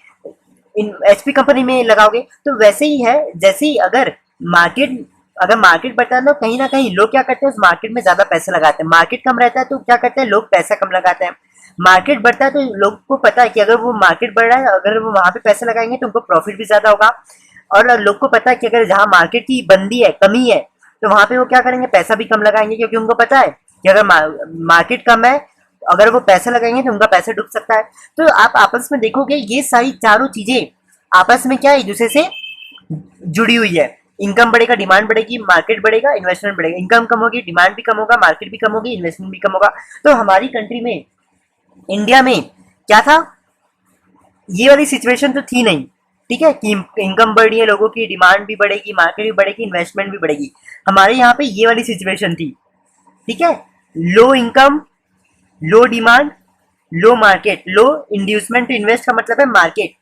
एचपी कंपनी में लगाओगे। तो वैसे ही है, जैसे ही अगर मार्केट बढ़ता है तो कहीं ना कहीं लोग क्या करते हैं, उस मार्केट में ज्यादा पैसा लगाते हैं। मार्केट कम रहता है तो क्या करते हैं, लोग पैसा कम लगाते हैं। मार्केट बढ़ता है तो लोग को पता है कि अगर वो मार्केट बढ़ रहा है, अगर वो वहां पे पैसा लगाएंगे तो उनको प्रॉफिट भी ज्यादा होगा। और लोग को पता है कि अगर जहाँ मार्केट की बंदी है, कमी है, तो वहां पे वो क्या करेंगे, पैसा भी कम लगाएंगे, क्योंकि उनको पता है कि अगर मार्केट कम है, अगर वो पैसा लगाएंगे तो उनका पैसा डूब सकता है। तो आप आपस में देखोगे ये सारी चारों चीजें आपस में क्या है, एक दूसरे से जुड़ी हुई है। इनकम बढ़ेगा, डिमांड बढ़ेगी, मार्केट बढ़ेगा, इन्वेस्टमेंट बढ़ेगा। इनकम कम होगी, डिमांड भी कम होगा, मार्केट भी कम होगी, इन्वेस्टमेंट भी कम होगा। तो हमारी कंट्री में, इंडिया में क्या था, ये वाली सिचुएशन तो थी नहीं। ठीक है, कि इनकम बढ़ रही है लोगों की, डिमांड भी बढ़ेगी, मार्केट भी बढ़ेगी, इन्वेस्टमेंट भी बढ़ेगी। हमारे यहाँ पे ये वाली सिचुएशन थी। ठीक है, low income, low demand, low market, low inducement to invest का मतलब है मार्केट,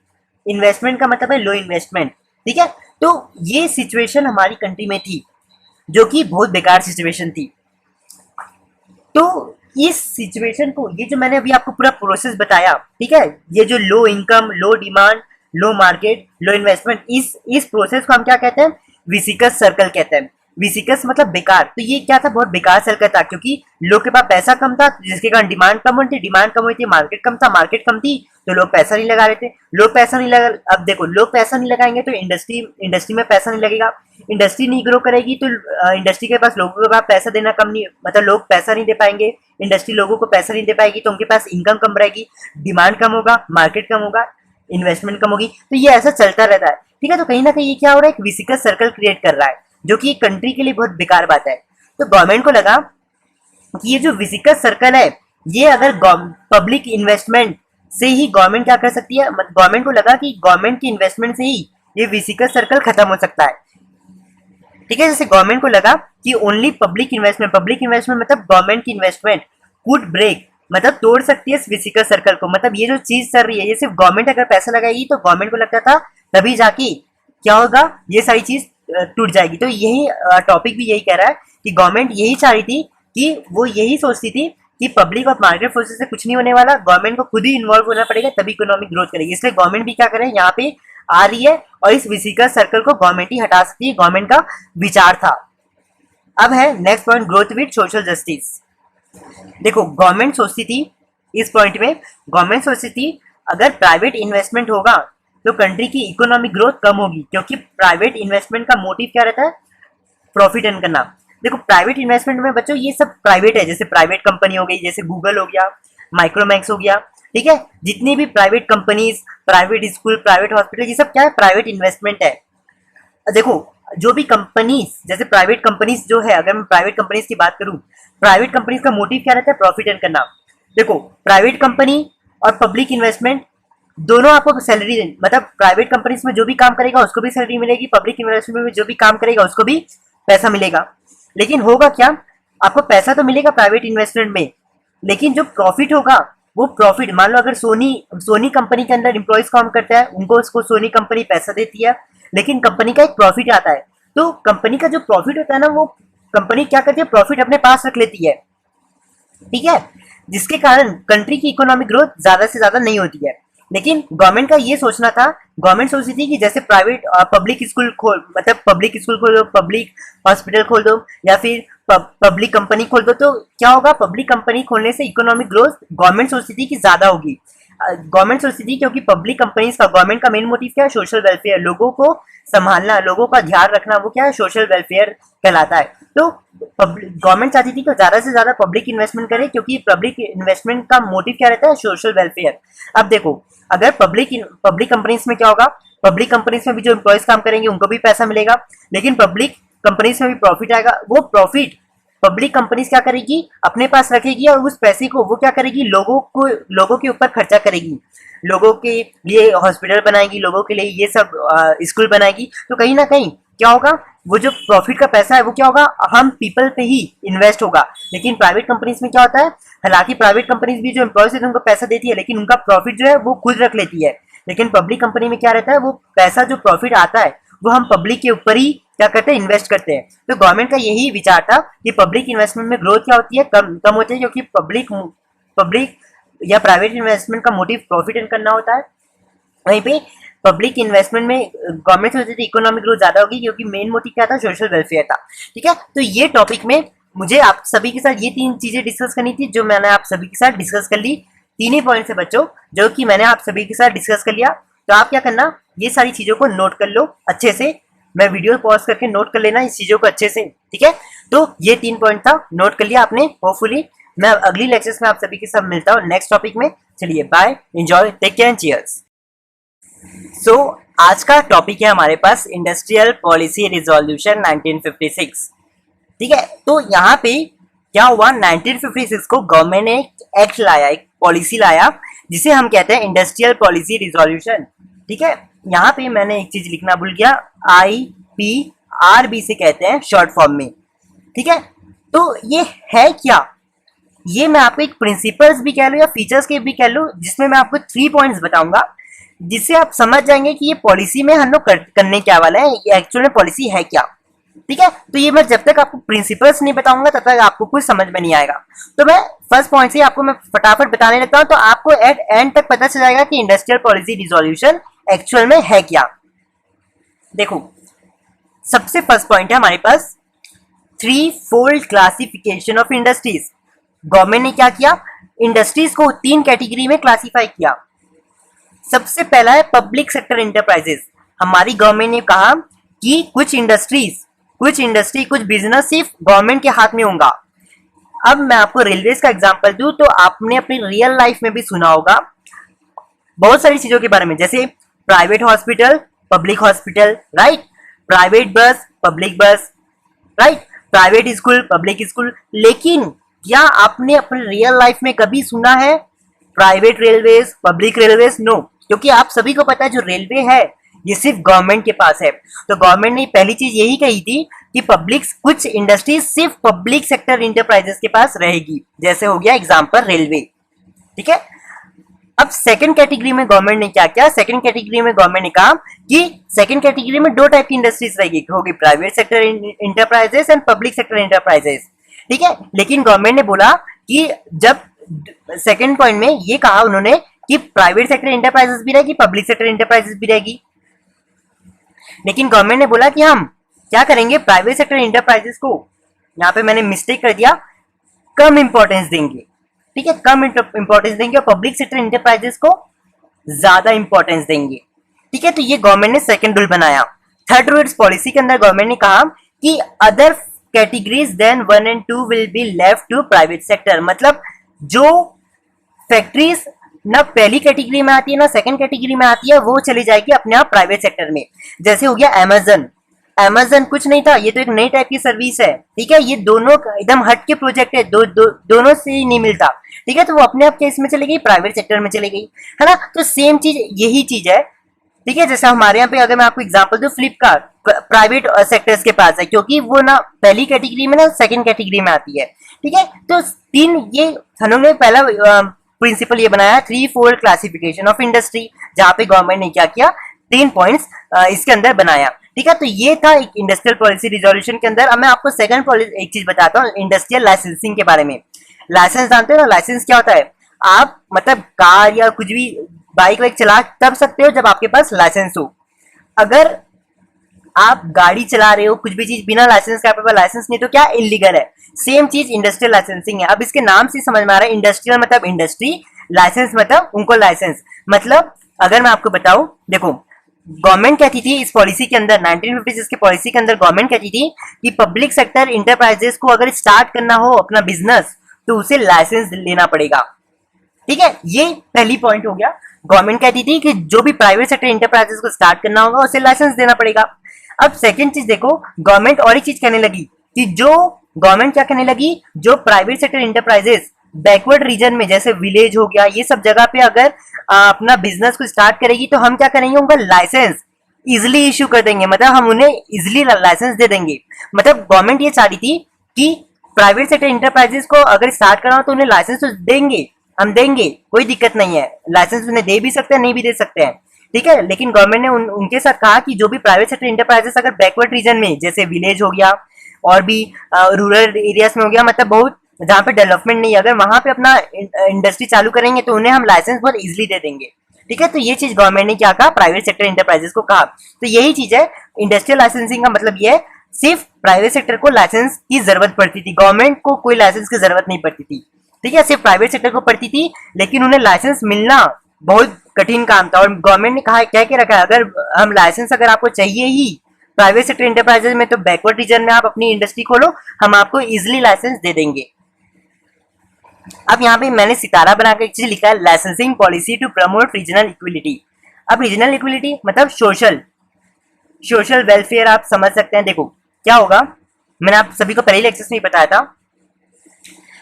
इन्वेस्टमेंट का मतलब है लो इन्वेस्टमेंट। ठीक है, तो ये सिचुएशन हमारी कंट्री में थी, जो कि बहुत बेकार सिचुएशन थी। तो इस सिचुएशन को, ये जो मैंने अभी आपको पूरा प्रोसेस बताया, ठीक है, ये जो लो income, low demand, low market, लो इन्वेस्टमेंट, इस प्रोसेस को हम क्या कहते हैं, विसिकस सर्कल कहते हैं। विसिकस मतलब बेकार। तो ये क्या था, बहुत बेकार सर्कल था, क्योंकि लोग के पास पैसा कम था, जिसके कारण डिमांड कम हुई थी, डिमांड कम हुई थी, मार्केट कम था, मार्केट कम थी, तो लोग पैसा नहीं लगा रहे थे। लोग पैसा नहीं लगा, अब देखो, लोग पैसा नहीं लगाएंगे तो इंडस्ट्री में पैसा नहीं लगेगा, इंडस्ट्री नहीं ग्रो करेगी तो इंडस्ट्री के पास, लोगों के पास पैसा देना कम नहीं, मतलब लोग पैसा नहीं दे पाएंगे, इंडस्ट्री लोगों को पैसा नहीं दे पाएगी, तो उनके पास इनकम कम रहेगी, डिमांड कम होगा, मार्केट कम होगा, इन्वेस्टमेंट कम होगी। तो ये ऐसा चलता रहता है। ठीक है, तो कहीं ना कहीं ये क्या हो रहा है, एक विसिकस सर्कल क्रिएट कर रहा है, जो कि कंट्री के लिए बहुत बेकार बात है। तो गवर्नमेंट को लगा कि ये जो विसिकस सर्कल है, ये अगर पब्लिक इन्वेस्टमेंट से ही गवर्नमेंट क्या कर सकती है, गवर्नमेंट को लगा कि गवर्नमेंट की इन्वेस्टमेंट से ही ये विसिकस सर्कल खत्म हो सकता है। ठीक है, जैसे गवर्नमेंट को लगा कि ओनली पब्लिक इन्वेस्टमेंट मतलब गवर्नमेंट की इन्वेस्टमेंट कुड ब्रेक, मतलब तोड़ सकती है इस विसिकस सर्कल को। मतलब ये जो चीज चल रही है, ये सिर्फ गवर्नमेंट अगर पैसा लगाएगी तो गवर्नमेंट को लगता था तभी जाके क्या होगा, ये सारी चीज टूट जाएगी। तो यही टॉपिक भी यही कह रहा है कि गवर्नमेंट यही चाह रही थी, कि वो यही सोचती थी कि पब्लिक और मार्केट फोर्सेस से कुछ नहीं होने वाला, गवर्नमेंट को खुद ही इन्वॉल्व होना पड़ेगा, तभी इकोनॉमिक ग्रोथ करेगी। इसलिए गवर्नमेंट भी क्या करे, यहाँ पे आ रही है, और इस विसिकस सर्कल को गवर्नमेंट ही हटा सकती है, गवर्नमेंट का विचार था। अब है next point, growth with social justice. देखो, गवर्नमेंट सोचती थी, इस पॉइंट में गवर्नमेंट सोचती थी अगर प्राइवेट इन्वेस्टमेंट होगा तो कंट्री की इकोनॉमिक ग्रोथ कम होगी, क्योंकि प्राइवेट इन्वेस्टमेंट का मोटिव क्या रहता है, प्रॉफिट अर्न करना। देखो, प्राइवेट इन्वेस्टमेंट में बच्चों ये सब प्राइवेट है, जैसे प्राइवेट कंपनी हो गई, जैसे गूगल हो गया, माइक्रोमैक्स हो गया। ठीक है, जितनी भी private companies, private school, private hospital, ये सब क्या है, प्राइवेट इन्वेस्टमेंट है। देखो, जो भी कंपनीज, जैसे प्राइवेट कंपनीज जो है, अगर मैं प्राइवेट कंपनीज की बात करूं, प्राइवेट कंपनीज का मोटिव क्या रहता है, प्रॉफिट अर्न करना। देखो, प्राइवेट कंपनी और पब्लिक इन्वेस्टमेंट दोनों आपको सैलरी देंगे, मतलब प्राइवेट कंपनीज में जो भी काम करेगा उसको भी सैलरी मिलेगी, पब्लिक इन्वेस्टमेंट में जो भी काम करेगा उसको भी पैसा मिलेगा। लेकिन होगा क्या, आपको पैसा तो मिलेगा प्राइवेट इन्वेस्टमेंट में, लेकिन जो प्रॉफिट होगा, वो प्रॉफिट, मान लो अगर सोनी कंपनी के अंदर एम्प्लॉयज काम करता है, उनको उसको सोनी कंपनी पैसा देती है, लेकिन कंपनी का एक प्रॉफिट आता है। तो कंपनी का जो प्रॉफिट होता है ना, वो कंपनी क्या करती है, प्रॉफिट अपने पास रख लेती है। ठीक है, जिसके कारण कंट्री की इकोनॉमिक ग्रोथ ज्यादा से ज्यादा नहीं होती है। लेकिन गवर्नमेंट का ये सोचना था, गवर्नमेंट सोचती थी कि जैसे प्राइवेट पब्लिक स्कूल खोल दो, पब्लिक हॉस्पिटल खोल दो, या फिर पब्लिक कंपनी खोल दो, तो क्या होगा, पब्लिक कंपनी खोलने से इकोनॉमिक ग्रोथ गवर्नमेंट सोचती थी कि ज्यादा होगी। गवर्नमेंट सोचती थी क्योंकि पब्लिक कंपनीज का, गवर्नमेंट का मेन मोटिव क्या है, सोशल वेलफेयर, लोगों को संभालना, लोगों का ध्यान रखना, वो क्या है, सोशल वेलफेयर कहलाता है। तो गवर्नमेंट चाहती थी कि ज्यादा से ज्यादा पब्लिक इन्वेस्टमेंट करे, क्योंकि पब्लिक इन्वेस्टमेंट का मोटिव क्या रहता है, सोशल वेलफेयर। अब देखो, अगर पब्लिक कंपनीज में क्या होगा, पब्लिक कंपनीज में भी जो एम्प्लॉयज काम करेंगे उनको भी पैसा मिलेगा, लेकिन पब्लिक कंपनीज में भी प्रॉफिट आएगा। वो प्रॉफिट पब्लिक कंपनीज क्या करेगी, अपने पास रखेगी और उस पैसे को वो क्या करेगी, लोगों के ऊपर खर्चा करेगी, लोगों के लिए हॉस्पिटल बनाएगी, लोगों के लिए ये सब स्कूल बनाएगी। तो कहीं ना कहीं क्या होगा, वो जो प्रॉफिट का पैसा है वो क्या होगा, हम पीपल पे ही इन्वेस्ट होगा। लेकिन प्राइवेट कंपनीज में क्या होता है, हालांकि प्राइवेट कंपनीज भी जो एम्प्लॉयज है उनको पैसा देती है, लेकिन उनका प्रॉफिट जो है वो खुद रख लेती है। लेकिन पब्लिक कंपनी में क्या रहता है, वो पैसा जो प्रॉफिट आता है वो हम पब्लिक के ऊपर ही क्या करते हैं, इन्वेस्ट करते हैं। तो गवर्नमेंट का यही विचार था कि पब्लिक इन्वेस्टमेंट में ग्रोथ क्या होती है, कम होती है, क्योंकि पब्लिक या प्राइवेट इन्वेस्टमेंट का मोटिव प्रॉफिट अर्न करना होता है। वहीं पे पब्लिक इन्वेस्टमेंट में गवर्नमेंट सोचती थी इकोनॉमिक ग्रोथ ज्यादा होगी, क्योंकि मेन मोटिव क्या था, सोशल वेलफेयर था। ठीक है, तो ये टॉपिक में मुझे आप सभी के साथ ये 3 चीजें डिस्कस करनी थी, जो मैंने आप सभी के साथ डिस्कस कर ली। 3 ही पॉइंट से बच्चों, जो कि मैंने आप सभी के साथ डिस्कस कर लिया। तो आप क्या करना, ये सारी चीजों को नोट कर लो अच्छे से, मैं वीडियो पॉज करके नोट कर लेना इस चीजों को अच्छे से। ठीक है, तो ये 3 पॉइंट था, नोट कर लिया आपने होपफुली। मैं अगली लेक्चर्स में आप सभी के साथ मिलता हूँ नेक्स्ट टॉपिक में। चलिए bye, enjoy, take care and cheers. So आज का टॉपिक है हमारे पास इंडस्ट्रियल पॉलिसी रिजोल्यूशन 1956। ठीक है, तो यहाँ पे क्या हुआ, 1956 को गवर्नमेंट ने एक एक्ट लाया, एक पॉलिसी लाया, जिसे हम कहते हैं इंडस्ट्रियल पॉलिसी रिजोल्यूशन। ठीक है, यहाँ पे मैंने एक चीज लिखना भूल गया, IPRB से कहते हैं शॉर्ट फॉर्म में। ठीक है, तो ये है क्या, ये मैं आपको एक प्रिंसिपल्स भी कह लो या फीचर्स के भी कह लो, जिसमें मैं आपको 3 पॉइंट्स बताऊंगा, जिससे आप समझ जाएंगे कि ये पॉलिसी में हम लोग करने क्या वाला है, ये एक्चुअल में पॉलिसी है क्या। ठीक है, तो ये मैं जब तक आपको प्रिंसिपल्स नहीं बताऊंगा तब तक आपको कुछ समझ में नहीं आएगा। तो मैं फर्स्ट पॉइंट से आपको मैं फटाफट बताने लगता हूं, तो आपको एट एंड तक पता चल जाएगा कि इंडस्ट्रियल पॉलिसी रिजोल्यूशन एक्चुअल में है क्या। देखो, सबसे फर्स्ट पॉइंट है हमारे पास 3-fold classification of industries. Government ने क्या किया, इंडस्ट्रीज को 3 कैटेगरी में क्लासिफाई किया। सबसे पहला है पब्लिक सेक्टर इंटरप्राइजेस। हमारी गवर्नमेंट ने कहा कि कुछ इंडस्ट्री कुछ बिजनेस सिर्फ गवर्नमेंट के हाथ में होगा। अब मैं आपको रेलवेज का एग्जांपल दूं, तो आपने अपनी रियल लाइफ में भी सुना होगा बहुत सारी चीजों के बारे में, जैसे private hospital, public hospital, right, private bus, public बस, right, private school, public school. लेकिन क्या आपने अपनी रियल लाइफ में कभी सुना है private railways, public railways? No, क्योंकि आप सभी को पता है जो रेलवे है ये सिर्फ गवर्नमेंट के पास है। तो गवर्नमेंट ने पहली चीज यही कही थी कि कुछ इंडस्ट्रीज सिर्फ पब्लिक सेक्टर इंटरप्राइजेस के पास रहेगी, जैसे हो गया एग्जांपल रेलवे। ठीक है, अब सेकंड कैटेगरी में गवर्नमेंट ने क्या किया, सेकंड कैटेगरी में गवर्नमेंट ने कहा कि सेकंड कैटेगरी में 2 टाइप की इंडस्ट्रीज रहेगी, होगी private sector enterprises and public sector enterprises. ठीक है, लेकिन गवर्नमेंट ने बोला कि जब सेकंड पॉइंट में ये कहा उन्होंने कि प्राइवेट सेक्टर इंटरप्राइजेस भी रहेगी, पब्लिक सेक्टर इंटरप्राइजेस भी रहेगी, लेकिन गवर्नमेंट ने बोला कि हम क्या करेंगे, प्राइवेट सेक्टर इंटरप्राइजेस को, यहाँ पे मैंने मिस्टेक कर दिया, कम इंपॉर्टेंस देंगे। ठीक है, कम इंपॉर्टेंस देंगे और पब्लिक सेक्टर इंटरप्राइजेस को ज्यादा इंपॉर्टेंस देंगे। ठीक है, तो ये गवर्नमेंट ने सेकंड रूल बनाया। थर्ड रूल पॉलिसी के अंदर गवर्नमेंट ने कहा कि other categories than 1 and 2 will be left to private sector. मतलब जो फैक्ट्रीज ना पहली कैटेगरी में आती है ना सेकंड कैटेगरी में आती है, वो चली जाएगी अपने आप प्राइवेट सेक्टर में। जैसे हो गया अमेजन कुछ नहीं था, ये तो एक नई टाइप की सर्विस है। ठीक है, ये दोनों एकदम हट के प्रोजेक्ट है, दोनों से ही नहीं मिलता। ठीक है, तो वो अपने आप केस में चली गई, प्राइवेट सेक्टर में चली गई, है ना। तो सेम चीज यही चीज है। ठीक है, जैसे हमारे यहाँ पे अगर मैं आपको एग्जांपल दूं, फ्लिपकार्ट प्राइवेट सेक्टर्स के पास है, क्योंकि वो ना पहली कैटेगरी में ना सेकंड कैटेगरी में आती है। ठीक है, तो 3 ये हम लोग ने पहला प्रिंसिपल ये बनाया 3-fold क्लासिफिकेशन ऑफ इंडस्ट्री, जहां पे गवर्नमेंट ने क्या किया, 3 पॉइंट्स इसके अंदर बनाया। ठीक है, तो ये था एक इंडस्ट्रियल पॉलिसी रिजोल्यूशन के अंदर। अब मैं आपको सेकंड पॉलिसी एक चीज बताता हूँ इंडस्ट्रियल लाइसेंसिंग के बारे में। लाइसेंस जानते हो ना, लाइसेंस क्या होता है, आप मतलब कार या कुछ भी बाइक वाइक चला तब सकते हो जब आपके पास लाइसेंस हो। अगर आप गाड़ी चला रहे हो कुछ भी चीज बिना लाइसेंस के, आपके पास लाइसेंस नहीं, तो क्या इलीगल है। सेम चीज इंडस्ट्रियल लाइसेंसिंग है। अब इसके नाम से समझ में आ रहा है, इंडस्ट्रियल मतलब इंडस्ट्री, लाइसेंस मतलब उनको लाइसेंस मतलब अगर मैं आपको बताऊं, देखो गवर्नमेंट कहती थी इस पॉलिसी के अंदर 1956 की पॉलिसी के अंदर गवर्नमेंट कहती थी कि पब्लिक सेक्टर इंटरप्राइजेस को अगर स्टार्ट करना हो अपना बिजनेस तो उसे लाइसेंस लेना पड़ेगा। ठीक है, ये पहली पॉइंट हो गया। गवर्नमेंट कहती थी कि जो भी प्राइवेट सेक्टर इंटरप्राइजेस को स्टार्ट करना होगा उसे लाइसेंस देना पड़ेगा। अब सेकंड चीज देखो, गवर्नमेंट और एक चीज कहने लगी कि जो गवर्नमेंट क्या कहने लगी, जो private sector enterprises backward region में जैसे विलेज हो गया ये सब जगह पे अगर अपना बिजनेस को स्टार्ट करेगी तो हम क्या करेंगे, उनका लाइसेंस इजिली इशू कर देंगे, मतलब हम उन्हें इजिली लाइसेंस दे देंगे। मतलब गवर्नमेंट ये चाह रही थी कि प्राइवेट सेक्टर इंटरप्राइजेस को अगर स्टार्ट करना हो तो उन्हें लाइसेंस तो देंगे, हम देंगे, कोई दिक्कत नहीं है, लाइसेंस उन्हें दे भी सकते हैं नहीं भी दे सकते हैं। ठीक है, लेकिन गवर्नमेंट ने उनके साथ कहा कि जो भी प्राइवेट सेक्टर इंटरप्राइजेस अगर बैकवर्ड रीजन में जैसे विलेज हो गया और भी रूरल एरियाज में हो गया, मतलब बहुत जहाँ पे डेवलपमेंट नहीं है, अगर वहां पे अपना इंडस्ट्री चालू करेंगे तो उन्हें हम लाइसेंस बहुत इजिली दे देंगे। ठीक है, तो ये चीज गवर्नमेंट ने क्या कहा, प्राइवेट सेक्टर इंटरप्राइजेस को कहा। तो यही चीज है, इंडस्ट्रियल लाइसेंसिंग का मतलब ये है सिर्फ प्राइवेट सेक्टर को लाइसेंस की जरूरत पड़ती थी, गवर्नमेंट को कोई लाइसेंस की जरूरत नहीं पड़ती थी। ठीक है, सिर्फ प्राइवेट सेक्टर को पड़ती थी, लेकिन उन्हें लाइसेंस मिलना बहुत कठिन काम था। और गवर्नमेंट ने कहा क्या क्या रखा है, अगर हम लाइसेंस अगर आपको चाहिए ही प्राइवेट सेक्टर इंटरप्राइजेस में तो बैकवर्ड रीजन में आप अपनी इंडस्ट्री खोलो, हम आपको इजिली लाइसेंस दे देंगे। अब यहाँ पे मैंने सितारा बनाकर एक चीज लिखा है, licensing policy to promote regional equality. अब रीजनल इक्विलिटी मतलब सोशल वेलफेयर आप समझ सकते हैं। देखो क्या होगा, मैंने आप सभी को पहले लेक्चर्स में बताया था,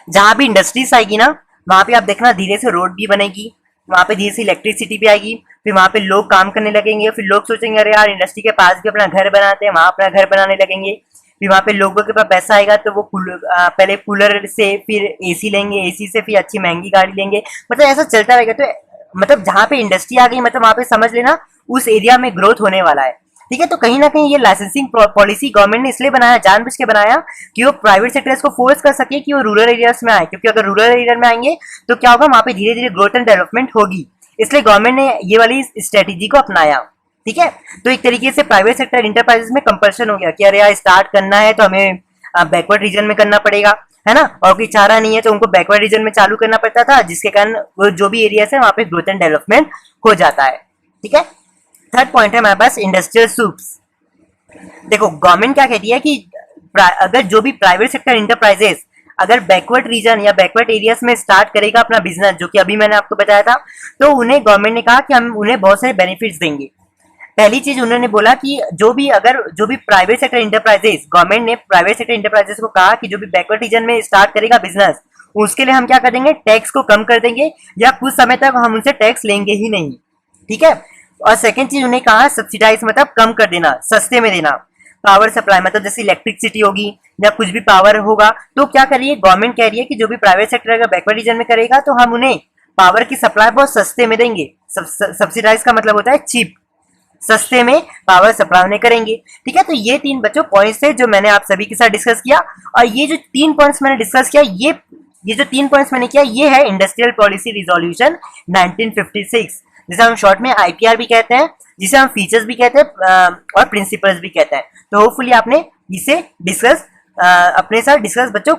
जहां भी इंडस्ट्रीज आएगी ना वहां पे आप देखना धीरे से रोड भी बनेगी, वहां पे धीरे से इलेक्ट्रिसिटी भी आएगी, फिर वहां पे लोग काम करने लगेंगे, फिर लोग सोचेंगे अरे यार इंडस्ट्री के पास भी अपना घर बनाते हैं, वहां अपना घर बनाने लगेंगे, फिर वहां पे लोगों के पास पैसा आएगा तो वो पहले कूलर से फिर एसी लेंगे, एसी से फिर अच्छी महंगी गाड़ी लेंगे, मतलब ऐसा चलता रहेगा। तो मतलब जहां पे इंडस्ट्री आ गई मतलब वहां पे समझ लेना उस एरिया में ग्रोथ होने वाला है। ठीक है, तो कहीं ना कहीं ये लाइसेंसिंग पॉलिसी गवर्नमेंट ने इसलिए बनाया, जानबूझ के बनाया कि वो प्राइवेट सेक्टर्स को फोर्स कर सके कि वो रूरल एरियाज में आए, क्योंकि अगर रूरल एरिया में आएंगे तो क्या होगा, वहां पे धीरे धीरे ग्रोथ एंड डेवलपमेंट होगी, इसलिए गवर्नमेंट ने ये वाली स्ट्रेटेजी को अपनाया। ठीक है, तो एक तरीके से प्राइवेट सेक्टर इंटरप्राइजेस में कंपल्शन हो गया कि अरे यार स्टार्ट करना है तो हमें बैकवर्ड रीजन में करना पड़ेगा, है ना, और कोई चारा नहीं है तो उनको बैकवर्ड रीजन में चालू करना पड़ता था, जिसके कारण वो जो भी एरिया है वहां पे ग्रोथ एंड डेवलपमेंट हो जाता है। ठीक है, थर्ड पॉइंट है हमारे पास इंडस्ट्रियल सूप्स। देखो गवर्नमेंट क्या कहती है कि अगर जो भी प्राइवेट सेक्टर इंटरप्राइजेस अगर बैकवर्ड रीजन या बैकवर्ड एरियाज में स्टार्ट करेगा अपना बिजनेस, जो कि अभी मैंने आपको बताया था, तो उन्हें गवर्नमेंट ने कहा कि हम उन्हें बहुत सारे बेनिफिट्स देंगे। पहली चीज उन्होंने बोला कि जो भी प्राइवेट सेक्टर इंटरप्राइजेस, गवर्नमेंट ने प्राइवेट सेक्टर इंटरप्राइजेस को कहा कि जो भी बैकवर्ड रीजन में स्टार्ट करेगा बिजनेस, उसके लिए हम क्या कर देंगे, टैक्स को कम कर देंगे या कुछ समय तक हम उनसे टैक्स लेंगे ही नहीं। ठीक है, और सेकंड चीज उन्हें कहा सब्सिडाइज मतलब कम कर देना, सस्ते में देना। पावर सप्लाई मतलब जैसे इलेक्ट्रिसिटी होगी या कुछ भी पावर होगा तो क्या करिए, गवर्नमेंट कह रही है कि जो भी प्राइवेट सेक्टर अगर बैकवर्ड रीजन में करेगा तो हम उन्हें पावर की सप्लाई बहुत सस्ते में देंगे। सब्सिडाइज का मतलब होता है चीप, सस्ते में पावर सप्लाई उन्हें करेंगे। ठीक है, तो ये तीन बच्चों पॉइंट्स थे जो मैंने आप सभी के साथ डिस्कस किया, और ये जो तीन पॉइंट्स मैंने डिस्कस किया, ये जो तीन पॉइंट्स मैंने किया ये है इंडस्ट्रियल पॉलिसी रिजोल्यूशन 1956, जिसे हम शॉर्ट में आईपीआर भी कहते हैं, जिसे हम फीचर्स भी कहते हैं और प्रिंसिपल्स भी कहते हैं। तो होपफुली आपने इसे डिस्कस अपने साथ डिस्कस बच्चों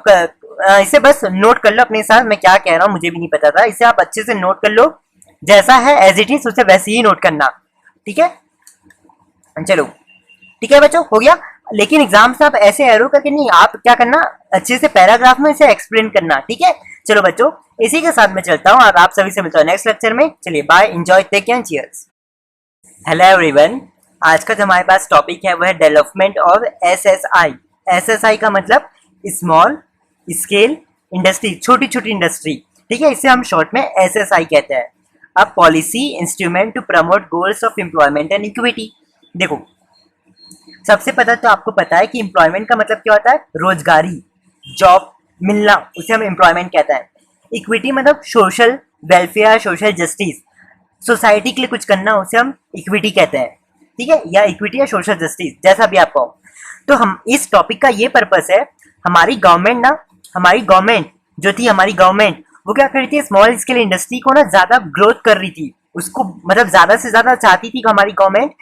इसे बस नोट कर लो अपने साथ, मैं क्या कह रहा हूँ मुझे भी नहीं पता था, इसे आप अच्छे से नोट कर लो, जैसा है एज इट इज उसे वैसे ही नोट करना। ठीक है, चलो ठीक है बच्चों, हो गया। लेकिन एग्जाम से आप ऐसे एरो करके नहीं, आप क्या करना, अच्छे से पैराग्राफ में इसे एक्सप्लेन करना। ठीक है, चलो बच्चों इसी के साथ मैं चलता हूँ और आप सभी से मिलता हूँ नेक्स्ट लेक्चर में। चलिए bye, enjoy, take care, cheers. Hello everyone, आज का जो हमारे पास टॉपिक है वो है डेवलपमेंट ऑफ एसएसआई। एसएसआई का मतलब स्मॉल स्केल इंडस्ट्री, छोटी छोटी इंडस्ट्री। ठीक है, इसे हम शॉर्ट में एसएसआई कहते हैं। अब policy instrument to promote goals of employment and equity. देखो सबसे पहले तो आपको पता है कि एम्प्लॉयमेंट का मतलब क्या होता है, रोजगारी, जॉब मिलना, उसे हम एम्प्लॉयमेंट कहते हैं। इक्विटी मतलब social welfare, social justice, society के लिए कुछ करना, उसे हम इक्विटी कहते हैं। ठीक है, या इक्विटी या सोशल जस्टिस, जैसा भी आप कहो। तो हम इस टॉपिक का ये पर्पस है, हमारी गवर्नमेंट जो थी, हमारी गवर्नमेंट वो क्या कर रही थी, स्मॉल स्केल इंडस्ट्री को ना ज्यादा ग्रोथ कर रही थी, उसको मतलब ज्यादा से ज्यादा चाहती थी हमारी गवर्नमेंट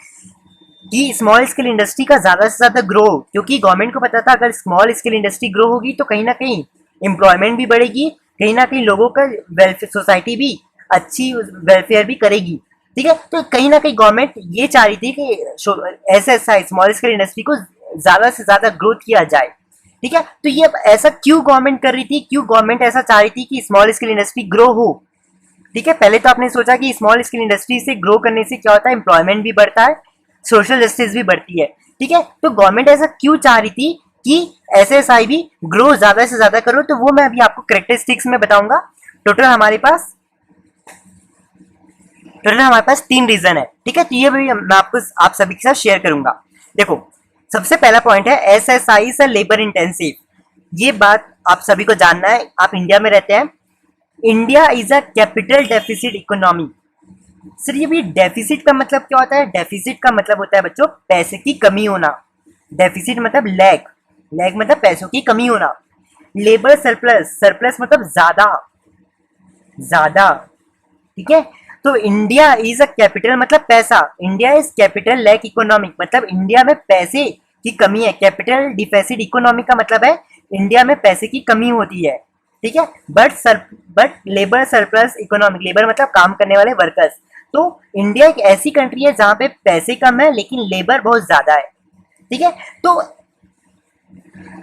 कि स्मॉल स्केल इंडस्ट्री का ज्यादा से ज्यादा ग्रो, क्योंकि गवर्नमेंट को पता था अगर स्मॉल स्केल इंडस्ट्री ग्रो होगी तो कहीं ना कहीं एम्प्लॉयमेंट भी बढ़ेगी, कहीं ना कहीं लोगों का वेलफेयर, सोसाइटी भी अच्छी वेलफेयर भी करेगी। ठीक है, तो कहीं ना कहीं गवर्नमेंट ये चाह रही थी कि एसएसआई स्मॉल स्केल इंडस्ट्री को ज्यादा से ज्यादा ग्रोथ किया जाए। ठीक है, तो ये ऐसा क्यों गवर्नमेंट कर रही थी, क्यों गवर्नमेंट ऐसा चाह रही थी कि स्मॉल स्केल इंडस्ट्री ग्रो हो। ठीक है, पहले तो आपने सोचा कि स्मॉल स्केल इंडस्ट्री से ग्रो करने से क्या होता है, एम्प्लॉयमेंट भी बढ़ता है, सोशल जस्टिस भी बढ़ती है। ठीक है, तो गवर्नमेंट ऐसा क्यों चाह रही थी कि एसएसआई भी ग्रो ज्यादा से ज्यादा करो, तो वो मैं अभी आपको करेक्टरिस्टिक्स में बताऊंगा। टोटल हमारे पास तीन रीजन है। ठीक है, तो ये भी मैं आपको आप सभी के साथ शेयर करूंगा। देखो, सबसे पहला पॉइंट है एसएसआई इज लेबर इंटेंसिव। ये बात आप सभी को जानना है, आप इंडिया में रहते हैं। India is a capital deficit economy. Sir ये भी डेफिसिट का मतलब क्या होता है? डेफिसिट का मतलब होता है बच्चों पैसे की कमी होना। डेफिसिट मतलब लैग, लैग मतलब पैसों की कमी होना। लेबर सरप्लस, सरप्लस मतलब ज्यादा, ज्यादा। ठीक है, तो इंडिया इज अ कैपिटल मतलब पैसा, India is capital lack economic मतलब इंडिया में पैसे की कमी है। कैपिटल डिफिसिट इकोनॉमी का मतलब है इंडिया में पैसे की कमी होती है। ठीक है, but labour surplus economic, labour मतलब काम करने वाले वर्कर्स। तो इंडिया एक ऐसी कंट्री है जहां पे पैसे कम है लेकिन लेबर बहुत ज्यादा है। ठीक है,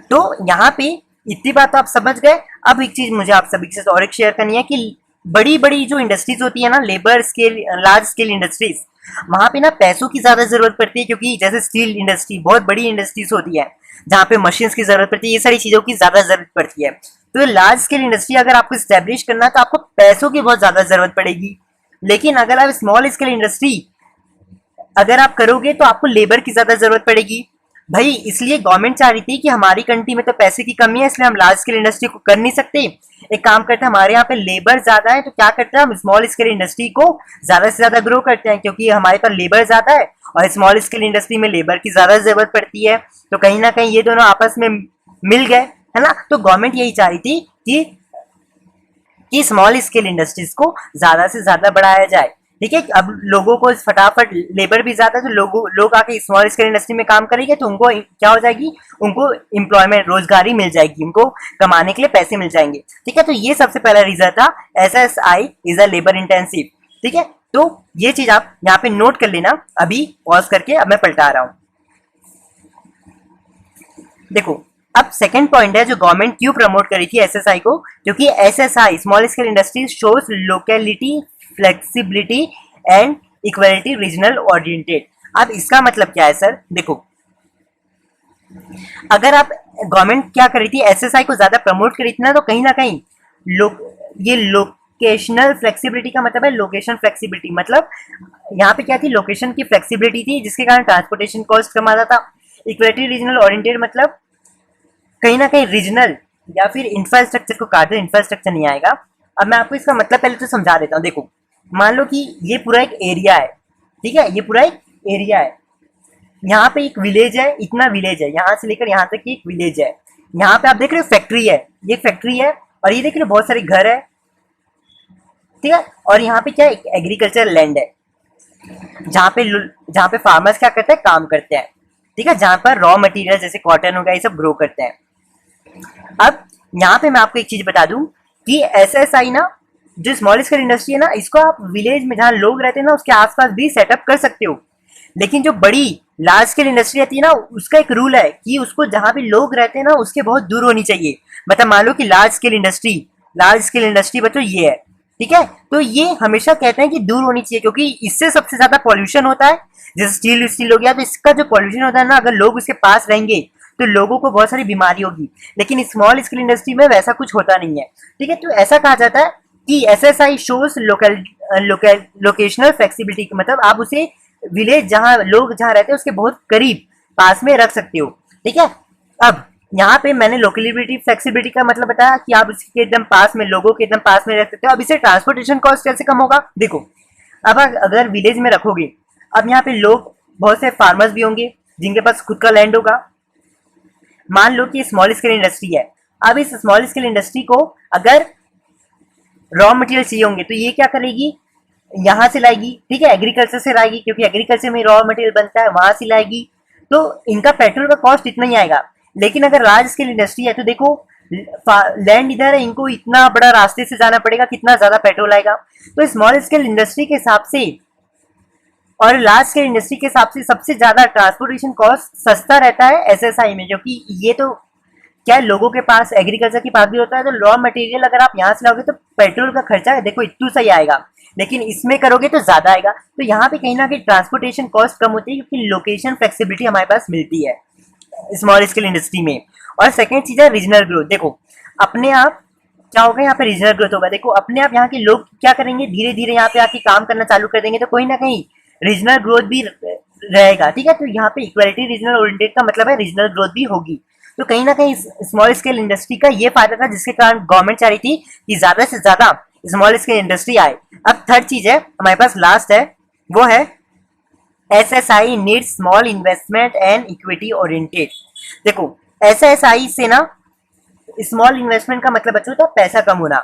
तो यहाँ पे इतनी बात तो आप समझ गए। अब एक चीज मुझे आप सभी के साथ और एक शेयर करनी है कि बड़ी बड़ी जो इंडस्ट्रीज होती है ना, labour scale large scale industries, वहां पे ना पैसों की ज्यादा जरूरत पड़ती है, क्योंकि जैसे स्टील इंडस्ट्री बहुत बड़ी इंडस्ट्रीज होती है जहाँ पे मशीन्स की जरूरत पड़ती है, ये सारी चीजों की ज्यादा जरूरत पड़ती है। तो लार्ज स्केल इंडस्ट्री अगर आपको स्टैब्लिश करना है तो आपको पैसों की बहुत ज्यादा जरूरत पड़ेगी। लेकिन अगर आप स्मॉल स्केल इंडस्ट्री अगर आप करोगे तो आपको लेबर की ज्यादा जरूरत पड़ेगी भाई। इसलिए गवर्नमेंट चाह रही थी कि हमारी कंट्री में तो पैसे की कमी है, इसलिए हम लार्ज स्केल इंडस्ट्री को कर नहीं सकते। एक काम करते हैं, हमारे यहाँ पे लेबर ज्यादा है, तो क्या करते हैं हम स्मॉल स्केल इंडस्ट्री को ज्यादा से ज्यादा ग्रो करते हैं, क्योंकि हमारे पास लेबर ज्यादा है और स्मॉल स्केल इंडस्ट्री में लेबर की ज्यादा जरूरत पड़ती है। तो कहीं ना कहीं ये दोनों आपस में मिल गए, है ना। तो गवर्नमेंट यही चाह रही थी कि स्मॉल स्केल इंडस्ट्रीज को ज्यादा से ज्यादा बढ़ाया जाए। ठीक है, अब लोगों को फटाफट लेबर भी ज्यादा है, तो लोग आके स्मॉल स्केल इंडस्ट्री में काम करेंगे तो उनको क्या हो जाएगी, उनको एम्प्लॉयमेंट रोजगारी मिल जाएगी, उनको कमाने के लिए पैसे मिल जाएंगे। ठीक है, तो ये सबसे पहला रीजन था, SSI is a labour intensive. ठीक है, तो ये चीज आप यहाँ पे नोट कर लेना। अभी पॉज करके अब मैं पलटा रहा हूं। देखो, अब सेकंड पॉइंट है जो गवर्नमेंट क्यों प्रमोट करी थी एसएसआई को, क्योंकि SSI small scale industries shows locality flexibility and equality regional oriented. अब इसका मतलब क्या है सर? देखो, अगर आप गवर्नमेंट क्या करी थी, एसएसआई को ज्यादा प्रमोट करी थी ना कहीं ये लोकेशनल फ्लेक्सिबिलिटी का मतलब है लोकेशन फ्लेक्सिबिलिटी, मतलब यहाँ पे क्या थी, लोकेशन की फ्लेक्सिबिलिटी थी जिसके कारण ट्रांसपोर्टेशन कॉस्ट कम आता था। इक्वलिटी रीजनल ओरिएंटेड मतलब कहीं ना कहीं रीजनल या फिर इंफ्रास्ट्रक्चर को काट दो, इंफ्रास्ट्रक्चर नहीं आएगा। अब मैं आपको इसका मतलब पहले तो समझा देता हूँ। देखो, मान लो कि ये पूरा एक एरिया है, ठीक है, ये पूरा एक एरिया है, यहाँ पे एक विलेज है, इतना विलेज है, यहाँ से लेकर यहाँ तक की एक विलेज है। यहाँ पे आप देख रहे हो फैक्ट्री है, ये फैक्ट्री है, और ये देख रहे हो बहुत सारे घर है, ठीक है। और यहाँ पे क्या है, एग्रीकल्चर लैंड है, जहाँ पे फार्मर्स क्या करते हैं, काम करते हैं, ठीक है, जहाँ पर रॉ मटेरियल जैसे कॉटन हो गया ये सब ग्रो करते हैं। अब यहाँ पे मैं आपको एक चीज बता दूं कि एसएसआई ना, जो स्मॉल स्केल इंडस्ट्री है ना, इसको आप विलेज में जहाँ लोग रहते हैं ना उसके आसपास भी सेटअप कर सकते हो। लेकिन जो बड़ी लार्ज स्केल इंडस्ट्री रहती है ना, उसका एक रूल है कि उसको जहाँ भी लोग रहते हैं ना उसके बहुत दूर होनी चाहिए। मतलब मान लो कि लार्ज स्केल इंडस्ट्री बच्चों ये है, ठीक है, तो ये हमेशा कहते हैं कि दूर होनी चाहिए, क्योंकि इससे सबसे ज्यादा पॉल्यूशन होता है। जैसे स्टील हो गया, तो इसका जो पॉल्यूशन होता है ना, अगर लोग उसके पास रहेंगे तो लोगों को बहुत सारी बीमारी होगी। लेकिन स्मॉल स्केल इंडस्ट्री में वैसा कुछ होता नहीं है, ठीक है। तो ऐसा कहा जाता है कि एसएसआई शोज लोकेशनल फ्लेक्सिबिलिटी, मतलब आप उसे विलेज जहाँ लोग जहाँ रहते हैं उसके बहुत करीब पास में रख सकते हो, ठीक है। अब यहाँ पे मैंने लोकेलिटी फ्लेक्सिबिलिटी का मतलब बताया कि आप उसके एकदम पास में, लोगों के एकदम पास में रख सकते हो। अब इससे ट्रांसपोर्टेशन कॉस्ट कैसे कम होगा? देखो, अब अगर विलेज में रखोगे, अब यहाँ पे लोग बहुत से फार्मर्स भी होंगे जिनके पास खुद का लैंड होगा। मान लो कि स्मॉल स्केल इंडस्ट्री है, अब इस स्मॉल स्केल इंडस्ट्री को अगर रॉ मटेरियल चाहिए होंगे तो ये क्या करेगी, यहाँ से लाएगी, ठीक है, एग्रीकल्चर से लाएगी, क्योंकि एग्रीकल्चर में रॉ मटेरियल बनता है, वहां से लाएगी। तो इनका पेट्रोल का कॉस्ट इतना ही आएगा। लेकिन अगर लार्ज स्केल इंडस्ट्री है तो देखो, लैंड इधर है, इनको इतना बड़ा रास्ते से जाना पड़ेगा, कितना ज्यादा पेट्रोल आएगा। तो स्मॉल स्केल इंडस्ट्री के हिसाब से और लार्ज स्केल इंडस्ट्री के हिसाब से सबसे ज्यादा ट्रांसपोर्टेशन कॉस्ट सस्ता रहता है एसएसआई में, जो कि ये तो क्या है, लोगों के पास एग्रीकल्चर के पास भी होता है, तो रॉ मटेरियल अगर आप यहाँ से लाओगे तो पेट्रोल का खर्चा देखो इतना सही आएगा, लेकिन इसमें करोगे तो ज्यादा आएगा। तो यहाँ पे कहीं ना कहीं ट्रांसपोर्टेशन कॉस्ट कम होती है, क्योंकि लोकेशन फ्लेक्सिबिलिटी हमारे पास मिलती है स्मॉल स्केल इंडस्ट्री में। और सेकेंड चीज है रीजनल ग्रोथ। देखो अपने आप क्या होगा, यहाँ पे रीजनल ग्रोथ होगा। देखो अपने आप यहाँ के लोग क्या करेंगे, धीरे धीरे यहाँ पे आके काम करना चालू कर देंगे, तो कोई ना कहीं रीजनल ग्रोथ भी रहेगा। ठीक है, तो यहाँ पे इक्वालिटी रीजनल ओरिएंटेड का मतलब है रीजनल ग्रोथ भी होगी। तो कहीं ना कहीं स्मॉल स्केल इंडस्ट्री का ये फायदा था, जिसके कारण गवर्नमेंट चाह रही थी कि ज्यादा से ज्यादा स्मॉल स्केल इंडस्ट्री आए। अब थर्ड चीज है हमारे पास, लास्ट है, वो है SSI need small investment and equity oriented. देखो एसएसआई से ना स्मॉल इन्वेस्टमेंट का मतलब बच्चों होता है पैसा कम होना।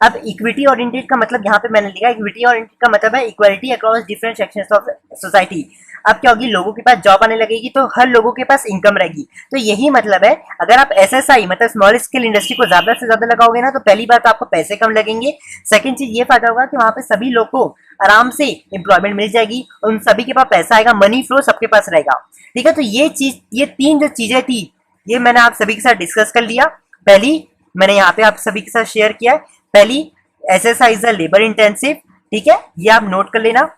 अब इक्विटी ओरिएंटेड का मतलब यहाँ पे मैंने लिखा, इक्विटी ओरिएंटेड का मतलब है equality across different sections of society. अब क्या होगी, लोगों के पास जॉब आने लगेगी तो हर लोगों के पास इनकम रहेगी। तो यही मतलब है, अगर आप एसएसआई मतलब स्मॉल स्केल इंडस्ट्री को ज्यादा से ज्यादा लगाओगे ना, तो पहली बात तो आपको पैसे कम लगेंगे। सेकंड चीज ये फायदा होगा कि वहां पे सभी लोग को आराम से एम्प्लॉयमेंट मिल जाएगी, उन सभी के पास पैसा आएगा, मनी फ्लो सबके पास रहेगा। ठीक है, तो ये चीज, ये तीन जो चीजें थी, ये मैंने आप सभी के साथ डिस्कस कर लिया। पहली मैंने यहाँ पे आप सभी के साथ शेयर किया है। पहली, एसएसआई इज लेबर इंटेंसिव। ठीक है, ये आप नोट कर लेना।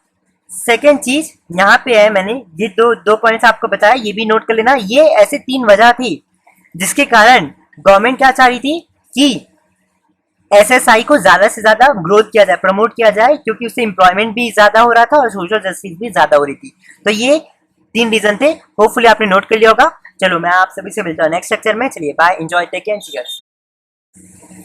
सेकेंड चीज यहाँ पे है, मैंने ये दो पॉइंट्स आपको बताया, ये भी नोट कर लेना। ये ऐसे तीन वजह थी जिसके कारण गवर्नमेंट क्या चाह रही थी कि एसएसआई को ज्यादा से ज्यादा ग्रोथ किया जाए, प्रमोट किया जाए, क्योंकि उससे एम्प्लॉयमेंट भी ज्यादा हो रहा था और सोशल जस्टिस भी ज्यादा हो रही थी। तो ये तीन रीजन थे, होपफुली आपने नोट कर लिया होगा। चलो मैं आप सभी से मिलता हूँ नेक्स्ट लेक्चर में। चलिए bye, enjoy, take care, cheers.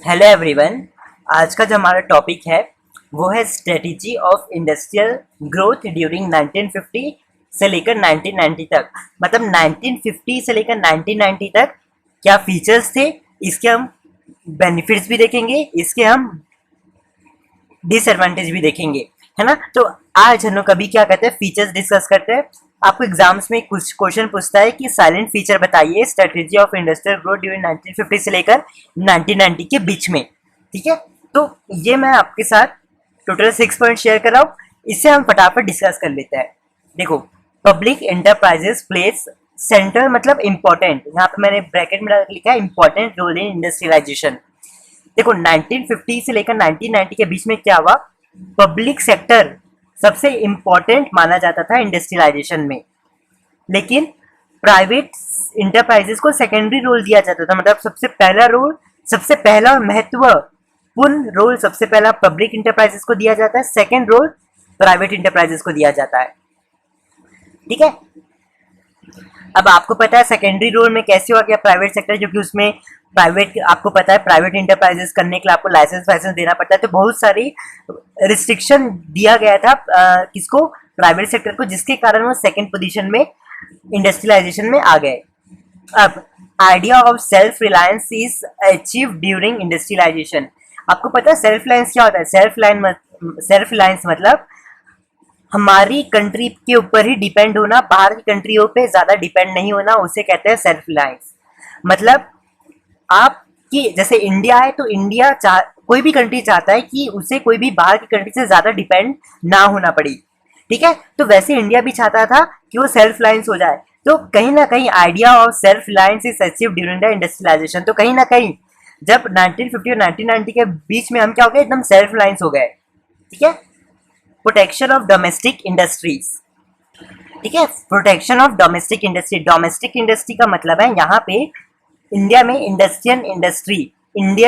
Hello everyone, आज का जो हमारा टॉपिक है वो है strategy of industrial growth during 1950 से लेकर 1990 तक। मतलब 1950 से लेकर 1990 तक क्या फीचर्स थे, इसके हम बेनिफिट्स भी देखेंगे, इसके हम डिसएडवांटेज भी देखेंगे, है ना। तो आज हम लोग कभी क्या करते हैं, फीचर्स डिस्कस करते हैं। आपको एग्जाम्स में कुछ क्वेश्चन पूछता है कि साइलेंट फीचर बताइए strategy of industrial growth during 1950 से लेकर 1990 के बीच में। ठीक है, तो ये मैं आपके साथ टोटल 6 पॉइंट शेयर कर रहा हूँ, इससे हम फटाफट डिस्कस कर लेते हैं। देखो, पब्लिक एंटरप्राइजेस प्लेस सेंट्रल मतलब इंपॉर्टेंट, यहाँ पे मैंने ब्रैकेट में लिखा है इंपॉर्टेंट रोल इन इंडस्ट्रियलाइजेशन। देखो 1950 से लेकर 1990 के बीच में क्या हुआ, पब्लिक सेक्टर सबसे इंपॉर्टेंट माना जाता था इंडस्ट्रियलाइजेशन में, लेकिन प्राइवेट इंटरप्राइजेस को सेकेंडरी रोल दिया जाता था। मतलब सबसे पहला रोल, सबसे पहला और महत्वपूर्ण रोल सबसे पहला पब्लिक इंटरप्राइजेस को दिया जाता है, सेकेंड रोल प्राइवेट इंटरप्राइजेस को दिया जाता है। ठीक है, अब आपको पता है सेकेंडरी रोल में कैसे हुआ गया प्राइवेट सेक्टर, जो कि उसमें प्राइवेट, आपको पता है प्राइवेट इंटरप्राइजेस करने के लिए आपको लाइसेंस देना पड़ता है, तो बहुत सारी रिस्ट्रिक्शन दिया गया था किसको, प्राइवेट सेक्टर को, जिसके कारण वो सेकंड पोजीशन में इंडस्ट्रियलाइजेशन में आ गए। अब idea of self reliance is achieve during industrialisation. आपको पता है सेल्फ रिलायंस क्या होता है, सेल्फ रिलायंस मतलब हमारी कंट्री के ऊपर ही डिपेंड होना, बाहर की कंट्रियों पे ज्यादा डिपेंड नहीं होना, उसे कहते हैं सेल्फ रिलायंस। मतलब आपकी जैसे इंडिया है, तो इंडिया कोई भी कंट्री चाहता है कि उसे कोई भी बाहर की कंट्री से ज्यादा डिपेंड ना होना पड़े। ठीक है, तो वैसे इंडिया भी चाहता था कि वो सेल्फ रिलायंस हो जाए। तो कहीं ना कहीं idea of self reliance is achieve during the industrialisation. तो कहीं ना कहीं जब 1950 और 1990 के बीच में हम क्या हो गए, एकदम सेल्फ रिलायंस हो गए। ठीक है, प्रोटेक्शन ऑफ डोमेस्टिक इंडस्ट्रीज। ठीक है, protection of domestic industry. Domestic industry का मतलब है यहाँ पे इंडिया में इंडियन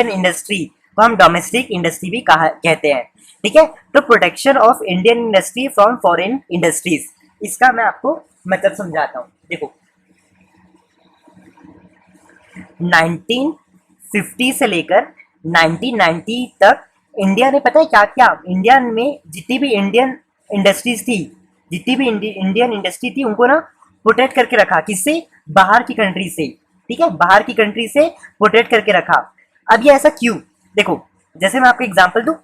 इंडस्ट्री को हम डोमेस्टिक इंडस्ट्री भी कहते हैं। ठीक है, तो protection of Indian industry from foreign industries, इसका मैं आपको मतलब समझाता हूँ। देखो 1950 से लेकर 1990 तक इंडिया ने पता है क्या किया, इंडिया में जितनी भी इंडियन इंडस्ट्रीज थी, जितनी भी इंडियन इंडस्ट्री थी, उनको ना प्रोटेक्ट करके रखा, किससे, बाहर की कंट्री से। ठीक है, बाहर की कंट्री से प्रोटेक्ट करके रखा। अब ये ऐसा क्यों, देखो जैसे मैं आपको एग्जांपल दूं,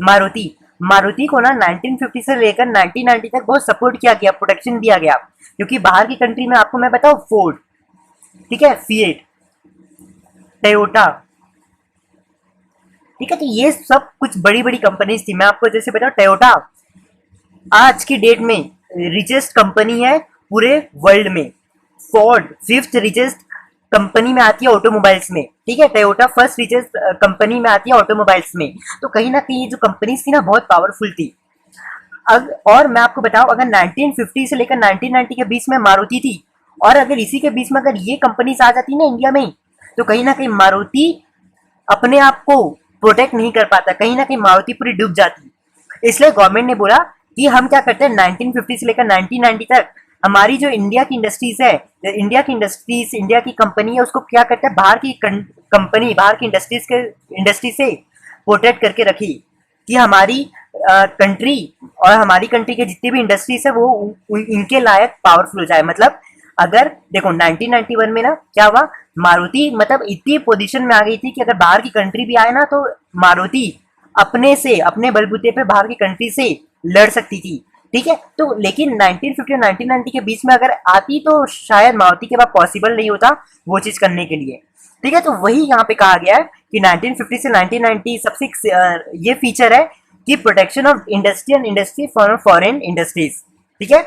मारुति को ना 1950 से लेकर 1990 तक बहुत सपोर्ट किया गया, प्रोटेक्शन दिया गया, क्योंकि बाहर की कंट्री में आपको मैं बताऊं फोर्ड, ठीक है, फिएट, टोयोटा, ठीक है। तो ये सब कुछ बड़ी बड़ी कंपनीज थी। मैं आपको जैसे बताऊं, टोयोटा आज की डेट में रिचेस्ट कंपनी है पूरे वर्ल्ड में। फोर्ड फिफ्थ रिचेस्ट कंपनी में आती है ऑटोमोबाइल्स में, ठीक है। टोयोटा फर्स्ट रिचेस्ट कंपनी में आती है ऑटोमोबाइल्स में। तो कहीं ना कहीं ये जो कंपनीज थी ना, बहुत पावरफुल थी। और मैं आपको बताऊं, अगर 1950 से लेकर 1990 के बीच में मारुति थी, और अगर इसी के बीच में अगर ये कंपनीज आ जाती ना इंडिया में, तो कहीं ना कहीं मारुति अपने आप को प्रोटेक्ट नहीं कर पाता, कहीं ना कहीं मारुति पूरी डूब जाती। इसलिए गवर्नमेंट ने बोला कि हम क्या करते हैं, 1950 से लेकर 1990 तक हमारी जो इंडिया की इंडस्ट्रीज है, इंडिया की इंडस्ट्रीज, इंडिया की कंपनी है, उसको क्या करते हैं, बाहर की कंपनी, बाहर की इंडस्ट्री से प्रोटेक्ट करके रखी, कि हमारी कंट्री और हमारी कंट्री के जितनी भी इंडस्ट्रीज है वो इनके लायक पावरफुल हो जाए। मतलब अगर देखो 1991 में ना क्या हुआ, मारुति मतलब इतनी पोजीशन में आ गई थी कि अगर बाहर की कंट्री भी आए ना, तो मारुति अपने से, अपने बलबूते पे बाहर की कंट्री से लड़ सकती थी, ठीक है। तो लेकिन 1950 और 1990 के बीच में अगर आती तो शायद मारुति के पास पॉसिबल नहीं होता वो चीज करने के लिए, ठीक है। तो वही यहाँ पे कहा गया है कि 1950 से 1990 सबसे ये फीचर है कि protection of industrial industry for foreign industries, ठीक है।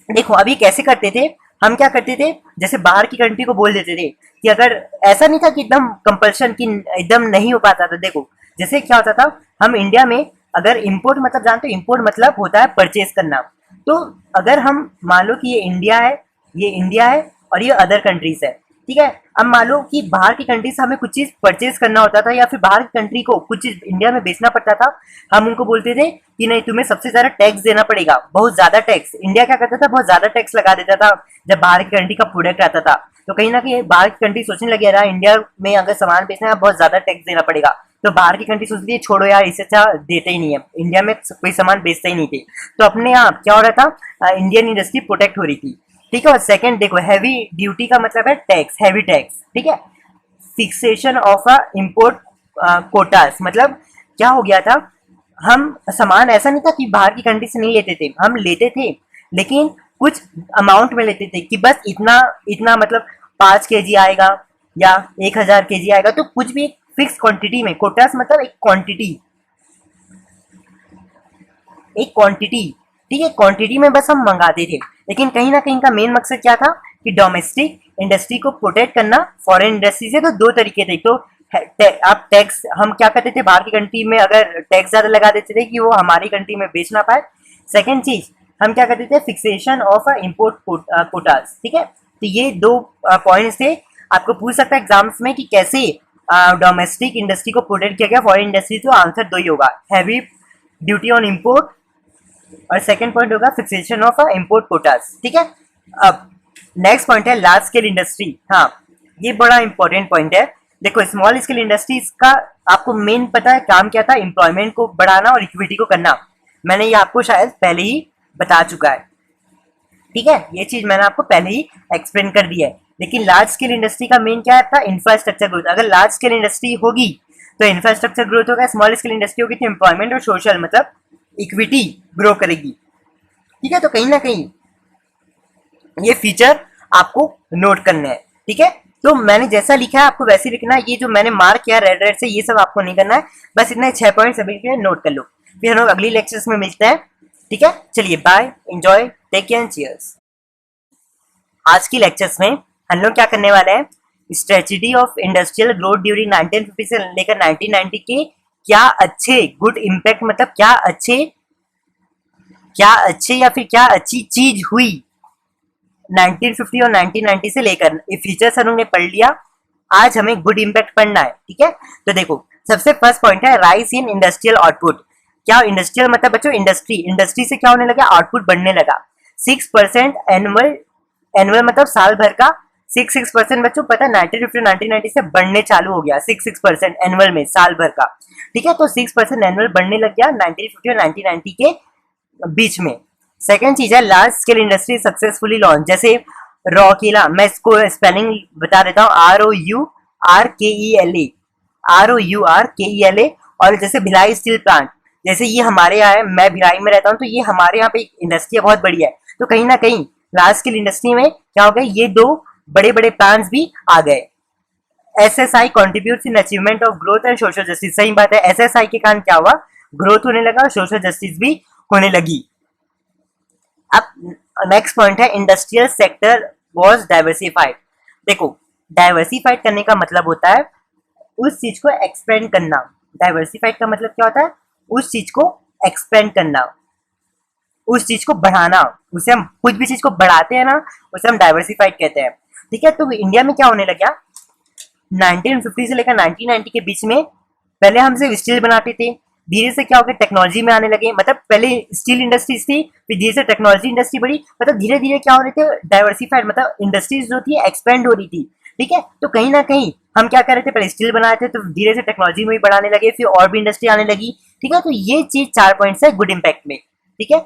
देखो अभी कैसे करते थे, हम क्या करते थे, जैसे बाहर की कंट्री को बोल देते थे कि अगर, ऐसा नहीं था कि एकदम कंपल्शन की एकदम नहीं हो पाता था। देखो जैसे क्या होता था, हम इंडिया में अगर इंपोर्ट मतलब जानते हो, इंपोर्ट मतलब होता है परचेज करना। तो अगर हम मान लो कि ये इंडिया है, ये इंडिया है और ये अदर कंट्रीज है, ठीक है। अब मान लो कि बाहर की कंट्री से हमें कुछ चीज परचेज करना होता था, या फिर बाहर की कंट्री को कुछ चीज इंडिया में बेचना पड़ता था। हम उनको बोलते थे कि नहीं, तुम्हें सबसे ज्यादा टैक्स देना पड़ेगा, बहुत ज्यादा टैक्स। इंडिया क्या करता था, बहुत ज्यादा टैक्स लगा देता था जब बाहर की कंट्री का प्रोडक्ट आता था। तो कहीं ना कहीं बाहर की कंट्री सोचने लगे रहा, इंडिया में अगर सामान बेचना है बहुत ज्यादा टैक्स देना पड़ेगा। तो बाहर की कंट्री सोचती है छोड़ो यार, इससे अच्छा देते ही नहीं है, इंडिया में कोई सामान बेचते ही नहीं थे। तो अपने आप क्या हो रहा था, इंडियन इंडस्ट्री प्रोटेक्ट हो रही थी, ठीक है। और सेकंड देखो, हैवी ड्यूटी का मतलब है टैक्स, हैवी टैक्स, ठीक है। Fixation of a import quotas, मतलब क्या हो गया था, हम सामान ऐसा नहीं था कि बाहर की कंट्री से नहीं लेते थे, हम लेते थे लेकिन कुछ अमाउंट में लेते थे, कि बस इतना इतना, मतलब 5 kg आएगा या 1000 kg आएगा, तो कुछ भी एक फिक्स क्वांटिटी में। कोटास मतलब एक क्वांटिटी, एक क्वांटिटी, ठीक है, क्वांटिटी में बस हम मंगाते थे। लेकिन कहीं ना कहीं का मेन मकसद क्या था, कि डोमेस्टिक इंडस्ट्री को प्रोटेक्ट करना फॉरेन इंडस्ट्री से। तो दो तरीके थे, तो आप टैक्स, हम क्या करते थे, बाहर की कंट्री में अगर टैक्स ज्यादा लगा देते थे कि वो हमारी कंट्री में बेच ना पाए। सेकेंड चीज, हम क्या करते थे, फिक्सेशन ऑफ इम्पोर्ट कोटास, ठीक है। तो ये दो पॉइंट्स थे। आपको पूछ सकता है एग्जाम्स में कि कैसे डोमेस्टिक इंडस्ट्री को प्रोटेक्ट किया गया फॉरेन इंडस्ट्री, तो आंसर दो ही होगा, हैवी ड्यूटी ऑन इम्पोर्ट, और सेकंड पॉइंट होगा फिक्सेशन ऑफ इंपोर्ट कोटास, ठीक है। अब नेक्स्ट पॉइंट है लार्ज स्केल इंडस्ट्री। हाँ, ये बड़ा इंपॉर्टेंट पॉइंट है। देखो स्मॉल स्केल इंडस्ट्रीज का आपको मेन पता है काम क्या था, एम्प्लॉयमेंट को बढ़ाना और इक्विटी को करना। मैंने ये आपको शायद पहले ही बता चुका है, ठीक है, ये चीज मैंने आपको पहले ही एक्सप्लेन कर दिया है। लेकिन लार्ज स्केल इंडस्ट्री का मेन क्या था, इंफ्रास्ट्रक्चर ग्रोथ। अगर लार्ज स्केल इंडस्ट्री होगी तो इंफ्रास्ट्रक्चर ग्रोथ होगा, स्मॉल स्केल इंडस्ट्री होगी तो एम्प्लॉयमेंट और सोशल मतलब इक्विटी ग्रो करेगी, ठीक है। तो कहीं ना कहीं ये फीचर आपको नोट करना है, ठीक है। तो मैंने जैसा लिखा है आपको वैसे लिखना है। ये जो मैंने मार्क किया रेड रेड से, ये सब आपको नहीं करना है, बस इतने 6 पॉइंट सभी के नोट कर लो। फिर हम लोग अगली लेक्चर्स में मिलते हैं, ठीक है। चलिए bye, enjoy, take care and cheers. आज की लेक्चर्स में हम लोग क्या करने वाले हैं, strategy of industrial growth during 1950 से लेकर 1990 के क्या अच्छे गुड इम्पैक्ट, मतलब क्या अच्छे या फिर क्या अच्छी चीज हुई 1950 और 1990 से लेकर। ये फीचर्स हम लोग ने पढ़ लिया, आज हमें गुड इम्पैक्ट पढ़ना है, ठीक है। तो देखो सबसे फर्स्ट पॉइंट है राइज इन इंडस्ट्रियल आउटपुट। क्या इंडस्ट्रियल मतलब बच्चों, इंडस्ट्री से क्या होने लगा, आउटपुट बढ़ने लगा। 6% एनुअल, एनुअल मतलब साल भर का 6% बच्चों पता है 1950 1990 से बढ़ने चालू हो गया। 6% एनुअल में साल भर का, ठीक है। तो 6% एनुअल बढ़ने लग गया 1950 और 1990 के बीच में। सेकंड चीज है large scale industry successfully launch, जैसे रौकीला, मैं इसको स्पेलिंग बता देता हूँ, ROURKELA, ROURKELA। और जैसे भिलाई स्टील प्लांट, जैसे ये हमारे यहाँ है, मैं भिलाई में रहता हूँ, तो ये हमारे यहाँ पे इंडस्ट्री बहुत बड़ी है। तो कहीं ना कहीं लार्ज स्केल इंडस्ट्री में क्या हो गया, ये दो बड़े बड़े प्लांट्स भी आ गए। SSI contributes in achievement of growth and social justice। सही बात है, SSI के कारण क्या हुआ, ग्रोथ होने लगा और सोशल जस्टिस भी होने लगी। अब नेक्स्ट पॉइंट है इंडस्ट्रियल सेक्टर वाज डाइवर्सिफाइड। देखो डाइवर्सिफाइड करने का मतलब होता है उस चीज को एक्सपेंड करना। डाइवर्सिफाइड का मतलब क्या होता है, उस चीज को एक्सपेंड करना, उस चीज को बढ़ाना। उसे हम कुछ भी चीज को बढ़ाते हैं ना, उसे हम डाइवर्सिफाइड कहते हैं। ठीक है, तो इंडिया में क्या होने लगा 1950 से लेकर 1990 के बीच में, पहले हम सिर्फ स्टील बनाते थे, धीरे से क्या हो गया टेक्नोलॉजी में आने लगे। मतलब पहले स्टील इंडस्ट्रीज थी, फिर धीरे से टेक्नोलॉजी इंडस्ट्री बढ़ी, मतलब धीरे धीरे क्या हो रहे थे डाइवर्सिफाइड, मतलब इंडस्ट्रीज जो थी एक्सपेंड हो रही थी। ठीक है, तो कहीं ना कहीं हम क्या कर रहे थे, पहले स्टील बनाए थे तो धीरे से टेक्नोलॉजी में भी बढ़ाने लगे, फिर और भी इंडस्ट्री आने लगी। ठीक है, तो ये चीज 4 पॉइंट्स है गुड इम्पैक्ट में। ठीक है,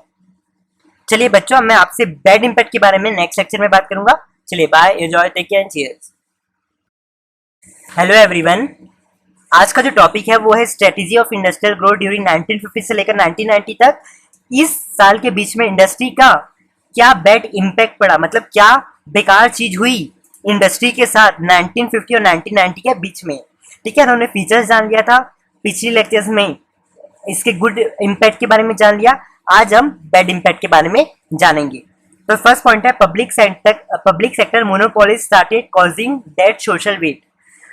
चलिए बच्चों अब मैं आपसे बैड इम्पैक्ट के बारे में नेक्स्ट लेक्चर में बात करूंगा। चलिए bye, enjoy, take care and cheers. Hello everyone, आज का जो टॉपिक है वो है strategy of industrial growth during 1950 से लेकर 1990 तक। इस साल के बीच में इंडस्ट्री का क्या बैड इम्पैक्ट पड़ा, मतलब क्या बेकार चीज हुई इंडस्ट्री के साथ 1950 और 1990 के बीच में। ठीक है, उन्होंने फीचर्स जान लिया था पिछले लेक्चर्स में, इसके गुड इम्पैक्ट के बारे में जान लिया। आज हम बैड इम्पैक्ट के बारे में जानेंगे। तो फर्स्ट पॉइंट है public sector monopoly started causing dead social weight.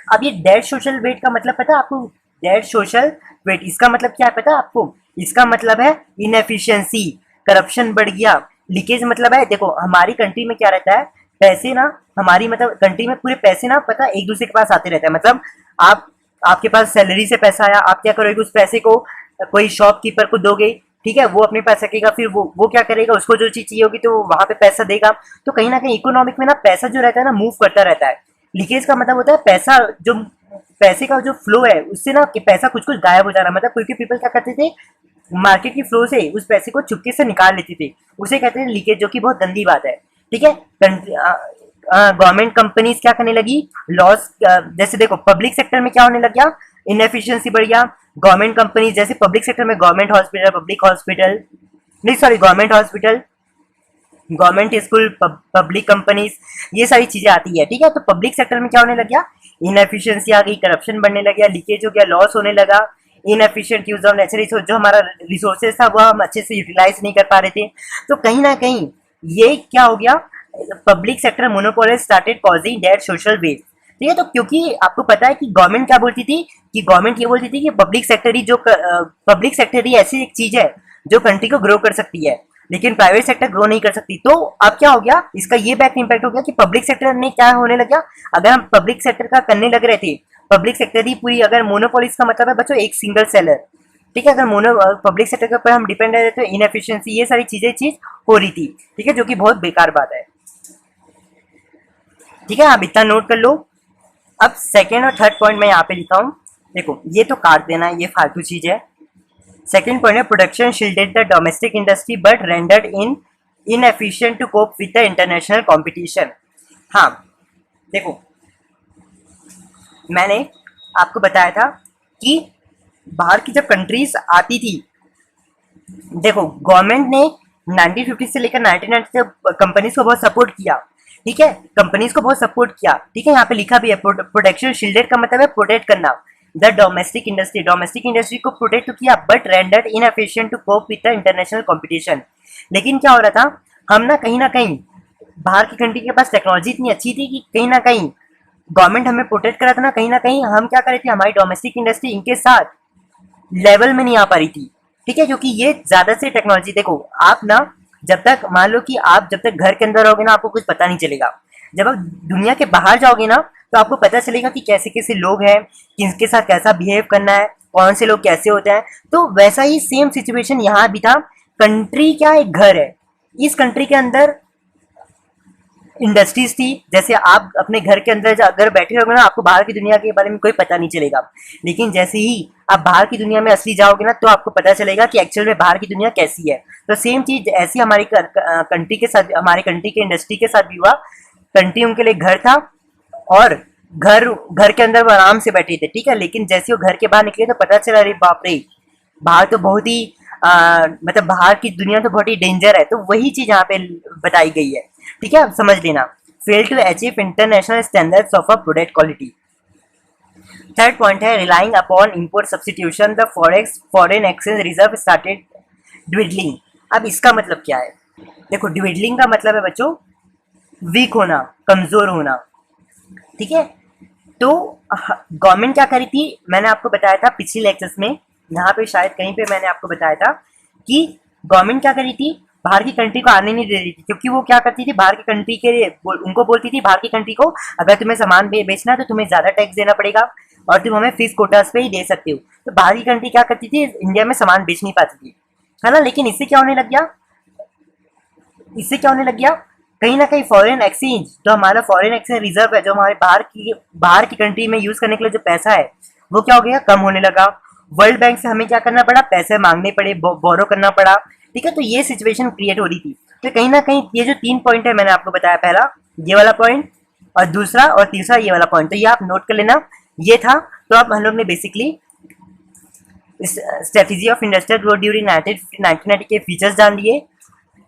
अब ये डेड सोशल वेट का मतलब पता है आपको, डेड सोशल वेट इसका मतलब क्या है पता है आपको, इसका मतलब है इनएफिशिएंसी, करप्शन बढ़ गया, लीकेज। मतलब है देखो हमारी कंट्री में क्या रहता है, पैसे ना हमारी मतलब कंट्री में पूरे पैसे ना पता एक दूसरे के पास आते रहते हैं। मतलब आपके पास सैलरी से पैसा आया, आप क्या करोगे उस पैसे को कोई शॉपकीपर को दोगे। ठीक है, वो अपने पास रखेगा, फिर वो क्या करेगा, उसको जो चीज चाहिए होगी तो वो वहां पे पैसा देगा। तो कहीं ना कहीं इकोनॉमिक में ना पैसा जो रहता है ना मूव करता रहता है। लीकेज का मतलब होता है पैसा, जो पैसे का जो फ्लो है उससे ना कि पैसा कुछ कुछ गायब हो जाना। मतलब कोई पीपल क्या करते थे, मार्केट की फ्लो से उस पैसे को चुपके से निकाल लेते थे, उसे कहते हैं लीकेज, जो कि बहुत गंदी बात है। ठीक है, गवर्नमेंट कंपनीज क्या करने लगी, लॉस, जैसे देखो पब्लिक सेक्टर में क्या होने लग गया, इनएफिशिएंसी बढ़ गया। गवर्नमेंट कंपनीज जैसे पब्लिक सेक्टर में गवर्नमेंट हॉस्पिटल, पब्लिक हॉस्पिटल नहीं sorry government hospital, government school, public companies, ये सारी चीजें आती है। ठीक है, तो पब्लिक सेक्टर में क्या होने लग गया, इनएफिशिएंसी आ गई, करप्शन बढ़ने लग गया, लीकेज हो गया, लॉस होने लगा, inefficient use of natural resource, जो हमारा रिसोर्सेज था वो हम अच्छे से यूटिलाइज नहीं कर पा रहे थे। तो कहीं ना कहीं ये क्या हो गया, public sector monopoly started causing dead social waste. ठीक है, तो क्योंकि आपको पता है कि गवर्नमेंट क्या बोलती थी, कि गवर्नमेंट ये बोलती थी कि पब्लिक सेक्टर ही ऐसी एक चीज है जो कंट्री को ग्रो कर सकती है, लेकिन प्राइवेट सेक्टर ग्रो नहीं कर सकती। तो अब क्या हो गया, इसका ये बैक इम्पैक्ट हो गया कि पब्लिक सेक्टर ने क्या होने लगा, अगर हम पब्लिक सेक्टर का करने लग रहे थे, पब्लिक सेक्टर ही पूरी, अगर मोनोपोलिस का मतलब है बच्चों एक सिंगल सेलर। ठीक है, अगर पब्लिक सेक्टर के ऊपर हम डिपेंड रहे तो इनएफिशिएंसी, ये सारी चीज हो रही थी। ठीक है, जो कि बहुत बेकार बात है। ठीक है, आप इतना नोट कर लो। अब सेकेंड और थर्ड पॉइंट मैं यहाँ पे लिखा हूँ, देखो ये तो काट देना, ये फालतू चीज है। सेकेंड पॉइंट है production shielded the domestic industry but rendered inefficient to cope with the international competition. हाँ देखो, मैंने आपको बताया था कि बाहर की जब कंट्रीज आती थी, देखो गवर्नमेंट ने 1950 से लेकर 1990 तक कंपनीज को बहुत सपोर्ट किया। ठीक है, कंपनीज को बहुत सपोर्ट किया। ठीक है, यहाँ पे लिखा भी है प्रोटेक्शन शील्डेड का मतलब है प्रोटेक्ट करना the domestic industry. Domestic industry को प्रोटेक्ट तो किया but rendered inefficient to cope with the international competition. लेकिन क्या हो रहा था, हम ना कहीं बाहर की कंट्री के पास टेक्नोलॉजी इतनी अच्छी थी कि कहीं ना कहीं गवर्नमेंट हमें प्रोटेक्ट करा था ना, कहीं ना कहीं हम क्या कर रहे थे, हमारी डोमेस्टिक इंडस्ट्री इनके साथ लेवल में नहीं आ पा रही थी। ठीक है, क्योंकि ये ज्यादा से टेक्नोलॉजी, देखो आप ना जब तक मान लो कि आप जब तक घर के अंदर रहोगे ना आपको कुछ पता नहीं चलेगा, जब आप दुनिया के बाहर जाओगे ना तो आपको पता चलेगा कि कैसे कैसे लोग हैं, किसके साथ कैसा बिहेव करना है, कौन से लोग कैसे होते हैं। तो वैसा ही सेम सिचुएशन यहाँ भी था। कंट्री क्या एक घर है, इस कंट्री के अंदर इंडस्ट्रीज थी। जैसे आप अपने घर के अंदर अगर बैठे रहोगे ना आपको बाहर की दुनिया के बारे में कोई पता नहीं चलेगा, लेकिन जैसे ही आप बाहर की दुनिया में असली जाओगे ना तो आपको पता चलेगा कि एक्चुअल में बाहर की दुनिया कैसी है। तो सेम चीज ऐसी हमारी कंट्री के साथ, हमारी कंट्री के इंडस्ट्री के साथ भी हुआ। कंट्री उनके लिए घर था और घर के अंदर वो आराम से बैठे थे। ठीक है, लेकिन जैसे वो घर के बाहर निकले तो पता चला अरे बाप रे, बाहर तो बहुत ही मतलब बाहर की दुनिया तो बहुत ही डेंजर है। तो वही चीज यहाँ पे बताई गई है। ठीक है, आप समझ लेना, fail to achieve international standards of a product quality. Third point है relying upon import substitution the foreign exchange reserve started dwindling. अब इसका मतलब क्या है? देखो, ड्विडलिंग का मतलब है बच्चों वीक होना, कमजोर होना, ठीक है। तो गवर्नमेंट क्या करी थी, मैंने आपको बताया था पिछले लेक्चर्स में, यहाँ पे शायद कहीं पे मैंने आपको बताया था कि गवर्नमेंट क्या करी थी, बाहर की कंट्री को आने नहीं दे रही थी, क्योंकि वो क्या करती थी बाहर की कंट्री के लिए उनको बोलती थी बाहर की कंट्री को अगर तुम्हें सामान बेचना है तो तुम्हें ज्यादा टैक्स देना पड़ेगा और तुम हमें फिक्स कोटास पे ही दे सकते हो। तो बाहर की कंट्री क्या करती थी, इंडिया में सामान बेच नहीं पाती थी, है ना। लेकिन इससे क्या होने लग गया, इससे क्या होने लग गया, कहीं ना कहीं फॉरेन एक्सचेंज, जो हमारा फॉरेन एक्सचेंज रिजर्व है, जो हमारे बाहर की कंट्री में यूज करने के लिए जो पैसा है वो क्या हो गया, कम होने लगा। वर्ल्ड बैंक से हमें क्या करना पड़ा, पैसे मांगने पड़े, बोरो करना पड़ा, ठीक है। तो ये सिचुएशन क्रिएट हो रही थी। तो कहीं ना कहीं ये जो 3 पॉइंट है मैंने आपको बताया, पहला ये वाला पॉइंट और दूसरा और तीसरा ये वाला पॉइंट, तो ये आप नोट कर लेना, ये था। तो अब हम लोग ने basically strategy of industrial growth during 1990 के फीचर्स जान लिए,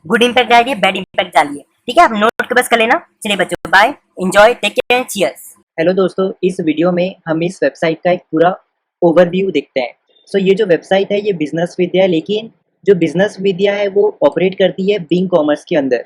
गुड इम्पैक्ट डालिए, बैड इम्पैक्ट डालिए, ठीक है। आप नोट के बस कर लेना। चलिए बच्चों, bye, enjoy, take care, cheers. हेलो दोस्तों, इस वीडियो में हम इस वेबसाइट का एक पूरा ओवरव्यू देखते हैं। सो ये जो वेबसाइट है ये बिजनेस विद्या है, लेकिन जो बिजनेस विद्या है वो ऑपरेट करती है बिंग कॉमर्स के अंदर,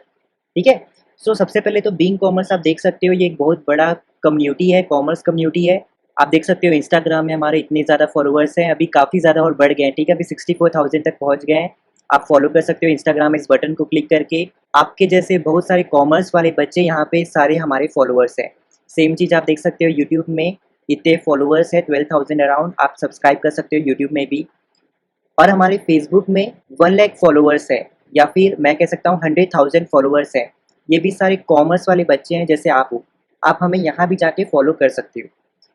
ठीक है। सो सबसे पहले तो बिंग कॉमर्स आप देख सकते हो, ये एक बहुत बड़ा कम्युनिटी है, कॉमर्स कम्युनिटी है। आप देख सकते हो इंस्टाग्राम में हमारे इतने ज़्यादा फॉलोअर्स हैं, अभी काफ़ी ज़्यादा और बढ़ गए हैं, ठीक है। अभी 64,000 तक पहुँच गए हैं। आप फॉलो कर सकते हो इंस्टाग्राम में, इस बटन को क्लिक करके। आपके जैसे बहुत सारे कॉमर्स वाले बच्चे यहाँ पे सारे हमारे फॉलोअर्स हैं। सेम चीज़ आप देख सकते हो यूट्यूब में, इतने फॉलोअर्स है 12,000 अराउंड, आप सब्सक्राइब कर सकते हो यूट्यूब में भी। और हमारे फेसबुक में 1 लाख फॉलोअर्स है, या फिर मैं कह सकता हूँ 100,000 फॉलोअर्स है। ये भी सारे कॉमर्स वाले बच्चे हैं जैसे आप हो, आप हमें यहाँ भी जाके फॉलो कर सकते हो,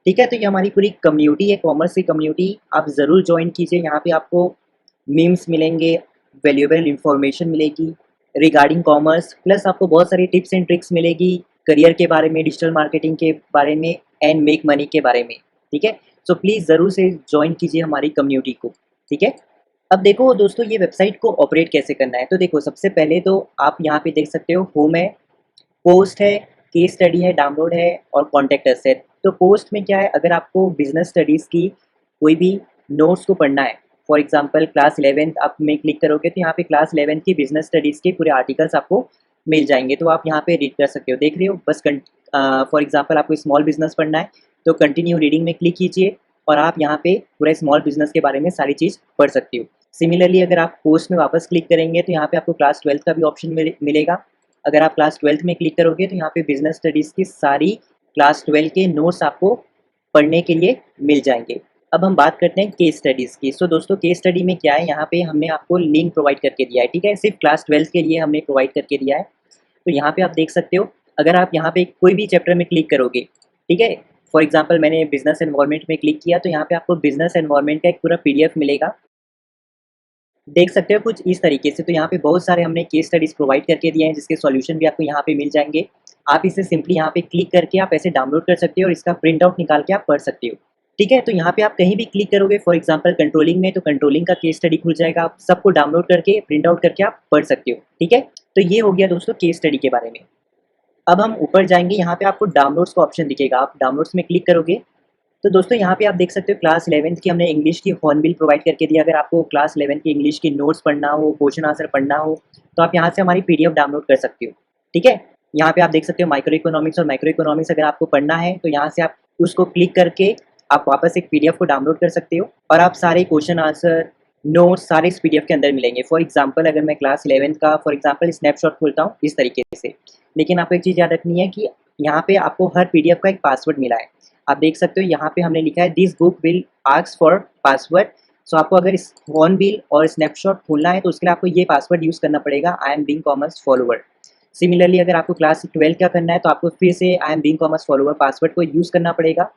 ठीक है। तो ये हमारी पूरी कम्युनिटी है, कॉमर्स की कम्युनिटी, आप ज़रूर ज्वाइन कीजिए। यहाँ पे आपको मीम्स मिलेंगे, वैल्यूएबल इंफॉर्मेशन मिलेगी रिगार्डिंग कॉमर्स, प्लस आपको बहुत सारी टिप्स एंड ट्रिक्स मिलेगी करियर के बारे में, डिजिटल मार्केटिंग के बारे में एंड मेक मनी के बारे में, ठीक है। सो प्लीज़ ज़रूर से ज्वाइन कीजिए हमारी कम्युनिटी को, ठीक है। अब देखो दोस्तों, ये वेबसाइट को ऑपरेट कैसे करना है। तो देखो, सबसे पहले तो आप यहाँ पे देख सकते हो होम है, पोस्ट है, केस स्टडी है, डाउनलोड है और कॉन्टैक्ट अस है। तो पोस्ट में क्या है, अगर आपको बिजनेस स्टडीज़ की कोई भी नोट्स को पढ़ना है, फॉर एग्जांपल क्लास 11th आप में क्लिक करोगे तो यहाँ पे क्लास 11th की बिजनेस स्टडीज़ के पूरे आर्टिकल्स आपको मिल जाएंगे, तो आप यहाँ पे रीड कर सकते हो। देख रहे हो, बस फॉर एग्जांपल आपको स्मॉल बिजनेस पढ़ना है तो कंटिन्यू रीडिंग में क्लिक कीजिए और आप यहाँ पे पूरा स्मॉल बिजनेस के बारे में सारी चीज़ पढ़ सकते हो। सिमिलरली अगर आप पोस्ट में वापस क्लिक करेंगे तो यहाँ पे आपको क्लास 12th का भी ऑप्शन मिलेगा। अगर आप क्लास 12th में क्लिक करोगे तो यहाँ पे बिजनेस स्टडीज़ की सारी क्लास 12 के नोट्स आपको पढ़ने के लिए मिल जाएंगे। अब हम बात करते हैं केस स्टडीज़ की। सो दोस्तों, केस स्टडी में क्या है, यहाँ पे हमने आपको लिंक प्रोवाइड करके दिया है, ठीक है। सिर्फ क्लास 12 के लिए हमने प्रोवाइड करके दिया है। तो यहाँ पे आप देख सकते हो, अगर आप यहाँ पे कोई भी चैप्टर में क्लिक करोगे, ठीक है, फॉर एग्जाम्पल मैंने बिजनेस एनवायरनमेंट में क्लिक किया तो यहाँ पे आपको बिजनेस एनवायरनमेंट का एक पूरा PDF मिलेगा, देख सकते हो कुछ इस तरीके से। तो यहाँ पे बहुत सारे हमने केस स्टडीज़ प्रोवाइड करके दिए हैं जिसके सॉल्यूशन भी आपको यहाँ पे मिल जाएंगे। आप इसे सिंपली यहाँ पे क्लिक करके आप ऐसे डाउनलोड कर सकते हो और इसका प्रिंट आउट निकाल के आप पढ़ सकते हो, ठीक है। तो यहाँ पे आप कहीं भी क्लिक करोगे, फॉर एग्जांपल कंट्रोलिंग में, तो कंट्रोलिंग का केस स्टडी खुल जाएगा, आप सबको डाउनलोड करके प्रिंट आउट करके आप पढ़ सकते हो, ठीक है। तो ये हो गया दोस्तों केस स्टडी के बारे में। अब हम ऊपर जाएंगे, यहाँ पे आपको डाउनलोड्स का ऑप्शन दिखेगा, आप डाउनलोड्स में क्लिक करोगे तो दोस्तों यहाँ पे आप देख सकते हो क्लास 11th की हमने इंग्लिश की हॉर्नबिल प्रोवाइड करके दिया। अगर आपको क्लास 11th की इंग्लिश की नोट्स पढ़ना हो, क्वेश्चन आंसर पढ़ना हो, तो आप यहाँ से हमारी PDF डाउनलोड कर सकते हो, ठीक है। यहाँ पे आप देख सकते हो माइक्रो इकोनॉमिक्स और मैक्रो इकोनॉमिक्स, अगर आपको पढ़ना है तो यहाँ से आप उसको क्लिक करके आप वापस एक PDF को डाउनलोड कर सकते हो और आप सारे क्वेश्चन आंसर नोट्स सारे इस PDF के अंदर मिलेंगे। फॉर एग्जाम्पल अगर मैं क्लास 11th का फॉर एग्जाम्पल स्नैपशॉट खोलता हूँ इस तरीके से, लेकिन आपको एक चीज़ याद रखनी है कि यहाँ पे आपको हर PDF का एक पासवर्ड मिला है। आप देख सकते हो यहाँ पे हमने लिखा है this book will ask for password. So आपको अगर इस हॉर्नबिल और स्नैपशॉट खोलना है तो उसके लिए आपको ये पासवर्ड यूज़ करना पड़ेगा, I am being commerce follower. Similarly अगर आपको क्लास 12 का करना है तो आपको फिर से I am being commerce follower password को यूज़ करना पड़ेगा।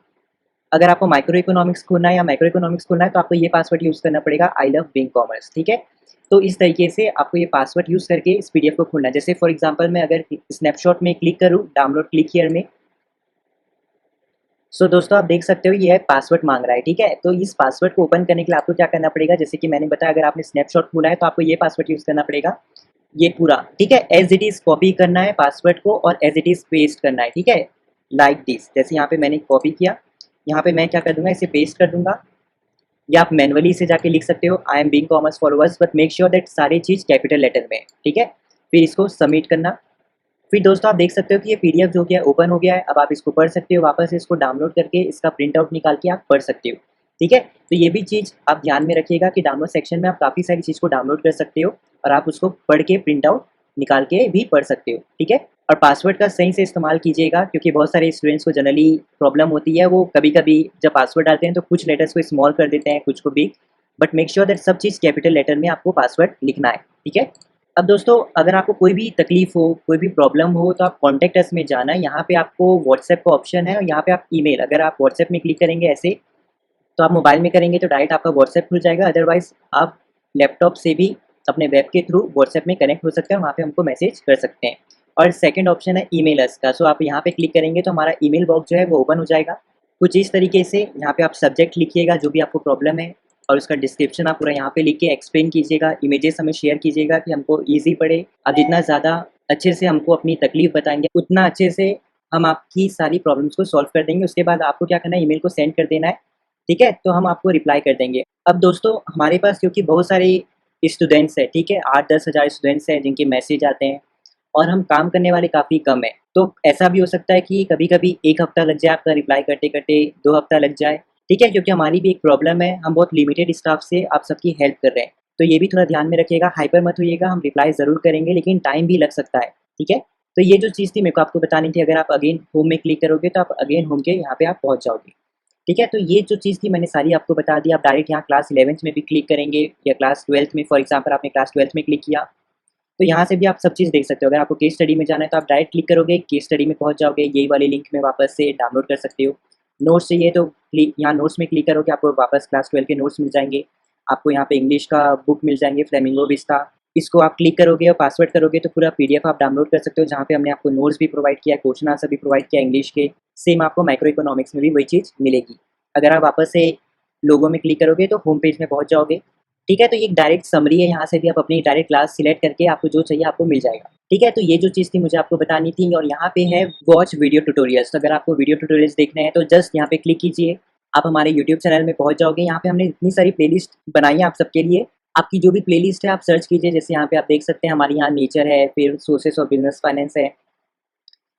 अगर आपको माइक्रो इकोनॉमिक्स खोलना है या मैक्रो इकोनॉमिक्स खोलना है तो आपको ये पासवर्ड यूज़ करना पड़ेगा, आई लव बिंग कॉमर्स, ठीक है। तो इस तरीके से आपको ये पासवर्ड यूज़ करके इस PDF को खोलना है। जैसे फॉर एग्जाम्पल मैं अगर स्नैपशॉट में क्लिक करूँ, डाउनलोड क्लिक हियर में, सो दोस्तों आप देख सकते हो ये है पासवर्ड मांग रहा है, ठीक है। तो इस पासवर्ड को ओपन करने के लिए आपको क्या करना पड़ेगा, जैसे कि मैंने बताया अगर आपने स्नैपशॉट खोला है तो आपको ये पासवर्ड यूज़ करना पड़ेगा, ये पूरा, ठीक है। एज इट इज़ कॉपी करना है पासवर्ड को और एज इट इज़ पेस्ट करना है, ठीक है, लाइक दिस। जैसे यहाँ पे मैंने कॉपी किया यहाँ पे मैं क्या कर दूंगा, इसे पेस्ट कर दूंगा, या आप मैनुअली इसे जाके लिख सकते हो, I am being commerce followers, but make sure that सारी चीज़ कैपिटल लेटर में है, ठीक है। फिर इसको सबमिट करना। फिर दोस्तों आप देख सकते हो कि ये पीडीएफ जो कि है ओपन हो गया है। अब आप इसको पढ़ सकते हो, वापस इसको डाउनलोड करके इसका प्रिंट आउट निकाल के आप पढ़ सकते हो, ठीक है। तो ये भी चीज़ आप ध्यान में रखिएगा कि डाउनलोड सेक्शन में आप काफ़ी सारी चीज़ को डाउनलोड कर सकते हो और आप उसको पढ़ के प्रिंट आउट निकाल के भी पढ़ सकते हो, ठीक है। और पासवर्ड का सही से इस्तेमाल कीजिएगा, क्योंकि बहुत सारे स्टूडेंट्स को जनरली प्रॉब्लम होती है, वो कभी कभी जब पासवर्ड डालते हैं तो कुछ लेटर्स को स्मॉल कर देते हैं, कुछ को big, but make sure that सब चीज़ कैपिटल लेटर में आपको पासवर्ड लिखना है, ठीक है। अब दोस्तों अगर आपको कोई भी तकलीफ हो, कोई भी प्रॉब्लम हो, तो आप कॉन्टैक्ट अस में जाना है। यहाँ पे आपको व्हाट्सएप का ऑप्शन है और यहाँ पे आप ईमेल, अगर आप व्हाट्सएप में क्लिक करेंगे ऐसे, तो आप मोबाइल में करेंगे तो डायरेक्ट आपका व्हाट्सएप खुल जाएगा, अदरवाइज़ आप लैपटॉप से भी अपने वेब के थ्रू व्हाट्सएप में कनेक्ट हो सकते हैं और वहाँ पे हमको मैसेज कर सकते हैं। और सेकंड ऑप्शन है ईमेलर्स का, सो आप यहाँ पे क्लिक करेंगे तो हमारा ईमेल बॉक्स जो है वो ओपन हो जाएगा। कुछ इस तरीके से यहाँ पे आप सब्जेक्ट लिखिएगा जो भी आपको प्रॉब्लम है, और उसका डिस्क्रिप्शन आप पूरा यहाँ पे लिख के एक्सप्लेन कीजिएगा, इमेजेस हमें शेयर कीजिएगा कि हमको ईजी पड़े। आप जितना ज़्यादा अच्छे से हमको अपनी तकलीफ बताएंगे, उतना अच्छे से हम आपकी सारी प्रॉब्लम्स को सॉल्व कर देंगे। उसके बाद आपको क्या करना है, ईमेल को सेंड कर देना है, ठीक है, तो हम आपको रिप्लाई कर देंगे। अब दोस्तों हमारे पास क्योंकि बहुत सारे स्टूडेंट्स हैं, ठीक है, 8-10 हज़ार स्टूडेंट्स हैं जिनके मैसेज आते हैं और हम काम करने वाले काफ़ी कम हैं, तो ऐसा भी हो सकता है कि कभी-कभी 1 हफ्ता लग जाए आपका रिप्लाई करते-करते, 2 हफ्ता लग जाए, ठीक है, क्योंकि हमारी भी एक प्रॉब्लम है, हम बहुत लिमिटेड स्टाफ से आप सबकी हेल्प कर रहे हैं। तो ये भी थोड़ा ध्यान में रखिएगा, हाइपर मत होइएगा, हम रिप्लाई ज़रूर करेंगे लेकिन टाइम भी लग सकता है, ठीक है। तो ये जो चीज़ थी मेरे को आपको बतानी थी, अगर आप अगेन होम में क्लिक करोगे तो आप अगेन होम के यहाँ पे आप पहुँच जाओगे, ठीक है। तो ये जो चीज़ थी मैंने सारी आपको बता दी। आप डायरेक्ट यहाँ क्लास 11th में भी क्लिक करेंगे या क्लास 12th में, फॉर एग्जाम्पल आपने क्लास 12th में क्लिक किया तो यहाँ से भी आप सब चीज़ देख सकते हो। अगर आपको केस स्टडी में जाना है तो आप डायरेक्ट क्लिक करोगे, केस स्टडी में पहुँच जाओगे, यही वाले लिंक में वापस से डाउनलोड कर सकते हो। नोट्स चाहिए तो यहाँ नोट्स में क्लिक करोगे, आपको वापस क्लास 12 के नोट्स मिल जाएंगे। आपको यहाँ पे इंग्लिश का बुक मिल जाएंगे, फ्लेमिंगो विस्टा, इसको आप क्लिक करोगे और पासवर्ड करोगे तो पूरा पीडीएफ आप डाउनलोड कर सकते हो, जहाँ पे हमने आपको नोट्स भी प्रोवाइड किया है, क्वेश्चन आंसर भी प्रोवाइड किया इंग्लिश के। सेम आपको माइक्रो इकोनॉमिक्स में भी वही चीज़ मिलेगी। अगर आप वापस से लोगो में क्लिक करोगे तो होम पेज में पहुँच जाओगे, ठीक है। तो ये एक डायरेक्ट समरी है, यहाँ से भी आप अपनी डायरेक्ट क्लास सिलेक्ट करके आपको जो चाहिए आपको मिल जाएगा, ठीक है। तो ये जो चीज़ थी मुझे आपको बतानी थी। और यहाँ पे है वॉच वीडियो ट्यूटोरियल्स, तो अगर आपको वीडियो ट्यूटोरियल्स देखने हैं तो जस्ट यहाँ पे क्लिक कीजिए, आप हमारे यूट्यूब चैनल में पहुँच जाओगे। यहाँ पे हमने इतनी सारी प्लेलिस्ट बनाई है आप सबके लिए, आपकी जो भी प्लेलिस्ट है आप सर्च कीजिए। जैसे यहाँ पे आप देख सकते हैं हमारे यहाँ नेचर है, फिर सोर्सेस ऑफ बिजनेस फाइनेंस है,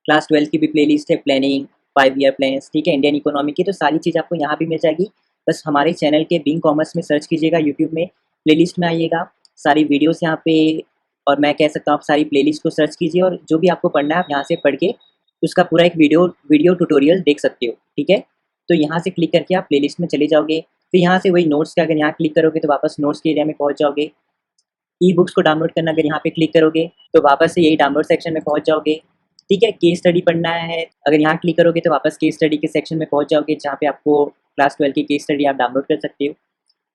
क्लास 12 की भी प्लेलिस्ट है, प्लानिंग, 5 ईयर प्लान्स, ठीक है, इंडियन इकोनॉमी की, तो सारी चीज़ आपको यहाँ भी मिल जाएगी। बस हमारे चैनल के बीइंग कॉमर्स में सर्च कीजिएगा, यूट्यूब में प्लेलिस्ट में आइएगा, सारी वीडियोस यहाँ पे, और मैं कह सकता हूँ आप सारी प्लेलिस्ट को सर्च कीजिए और जो भी आपको पढ़ना है आप यहाँ से पढ़ के उसका पूरा एक वीडियो ट्यूटोरियल देख सकते हो, ठीक है। तो यहाँ से क्लिक करके आप प्लेलिस्ट में चले जाओगे, फिर यहाँ से वही नोट्स का अगर यहाँ क्लिक करोगे तो वापस नोट्स के एरिया में पहुँच जाओगे। ई बुक्स को डाउनलोड करना अगर यहाँ पे क्लिक करोगे तो वापस से यही डाउनलोड सेक्शन में पहुँच जाओगे, ठीक है। केस स्टडी पढ़ना है, अगर यहाँ क्लिक करोगे तो वापस केस स्टडी के सेक्शन में पहुँच जाओगे, जहाँ पे आपको क्लास 12 की केस स्टडी आप डाउनलोड कर सकते हो।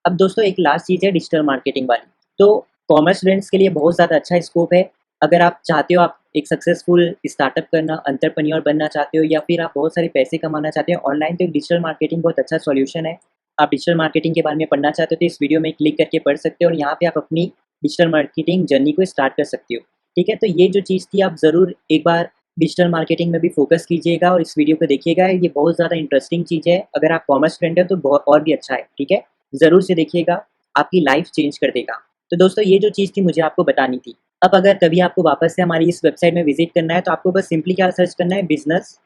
अब दोस्तों एक लास्ट चीज़ है डिजिटल मार्केटिंग वाली, तो कॉमर्स स्टूडेंट्स के लिए बहुत ज़्यादा अच्छा स्कोप है। अगर आप चाहते हो आप एक सक्सेसफुल स्टार्टअप करना, एंटरप्रेन्योर बनना चाहते हो, या फिर आप बहुत सारे पैसे कमाना चाहते हो ऑनलाइन, तो डिजिटल मार्केटिंग बहुत अच्छा सॉल्यूशन है। आप डिजिटल मार्केटिंग के बारे में पढ़ना चाहते हो तो इस वीडियो में क्लिक करके पढ़ सकते हो और यहाँ पे आप अपनी डिजिटल मार्केटिंग जर्नी को स्टार्ट कर सकते हो, ठीक है। तो ये जो चीज़ थी आप ज़रूर एक बार डिजिटल मार्केटिंग में भी फोकस कीजिएगा और इस वीडियो को देखिएगा, ये बहुत ज़्यादा इंटरेस्टिंग चीज़ है। अगर आप कॉमर्स स्टूडेंट हो तो बहुत और भी अच्छा है, ठीक है, ज़रूर से देखिएगा, आपकी लाइफ चेंज कर देगा। तो दोस्तों ये जो चीज़ थी मुझे आपको बतानी थी। अब अगर कभी आपको वापस से हमारी इस वेबसाइट में विजिट करना है तो आपको बस सिंपली क्या सर्च करना है, बिजनेस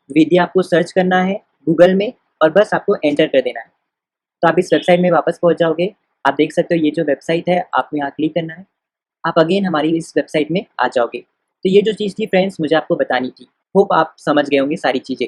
विद्या आपको सर्च करना है गूगल में और बस आपको एंटर कर देना है, तो आप इस वेबसाइट में वापस पहुंच जाओगे। आप देख सकते हो ये जो वेबसाइट है, आपको यहाँ क्लिक करना है, आप अगेन हमारी इस वेबसाइट में आ जाओगे। तो ये जो चीज़ थी फ्रेंड्स मुझे आपको बतानी थी, होप आप समझ गए होंगे सारी चीज़ें।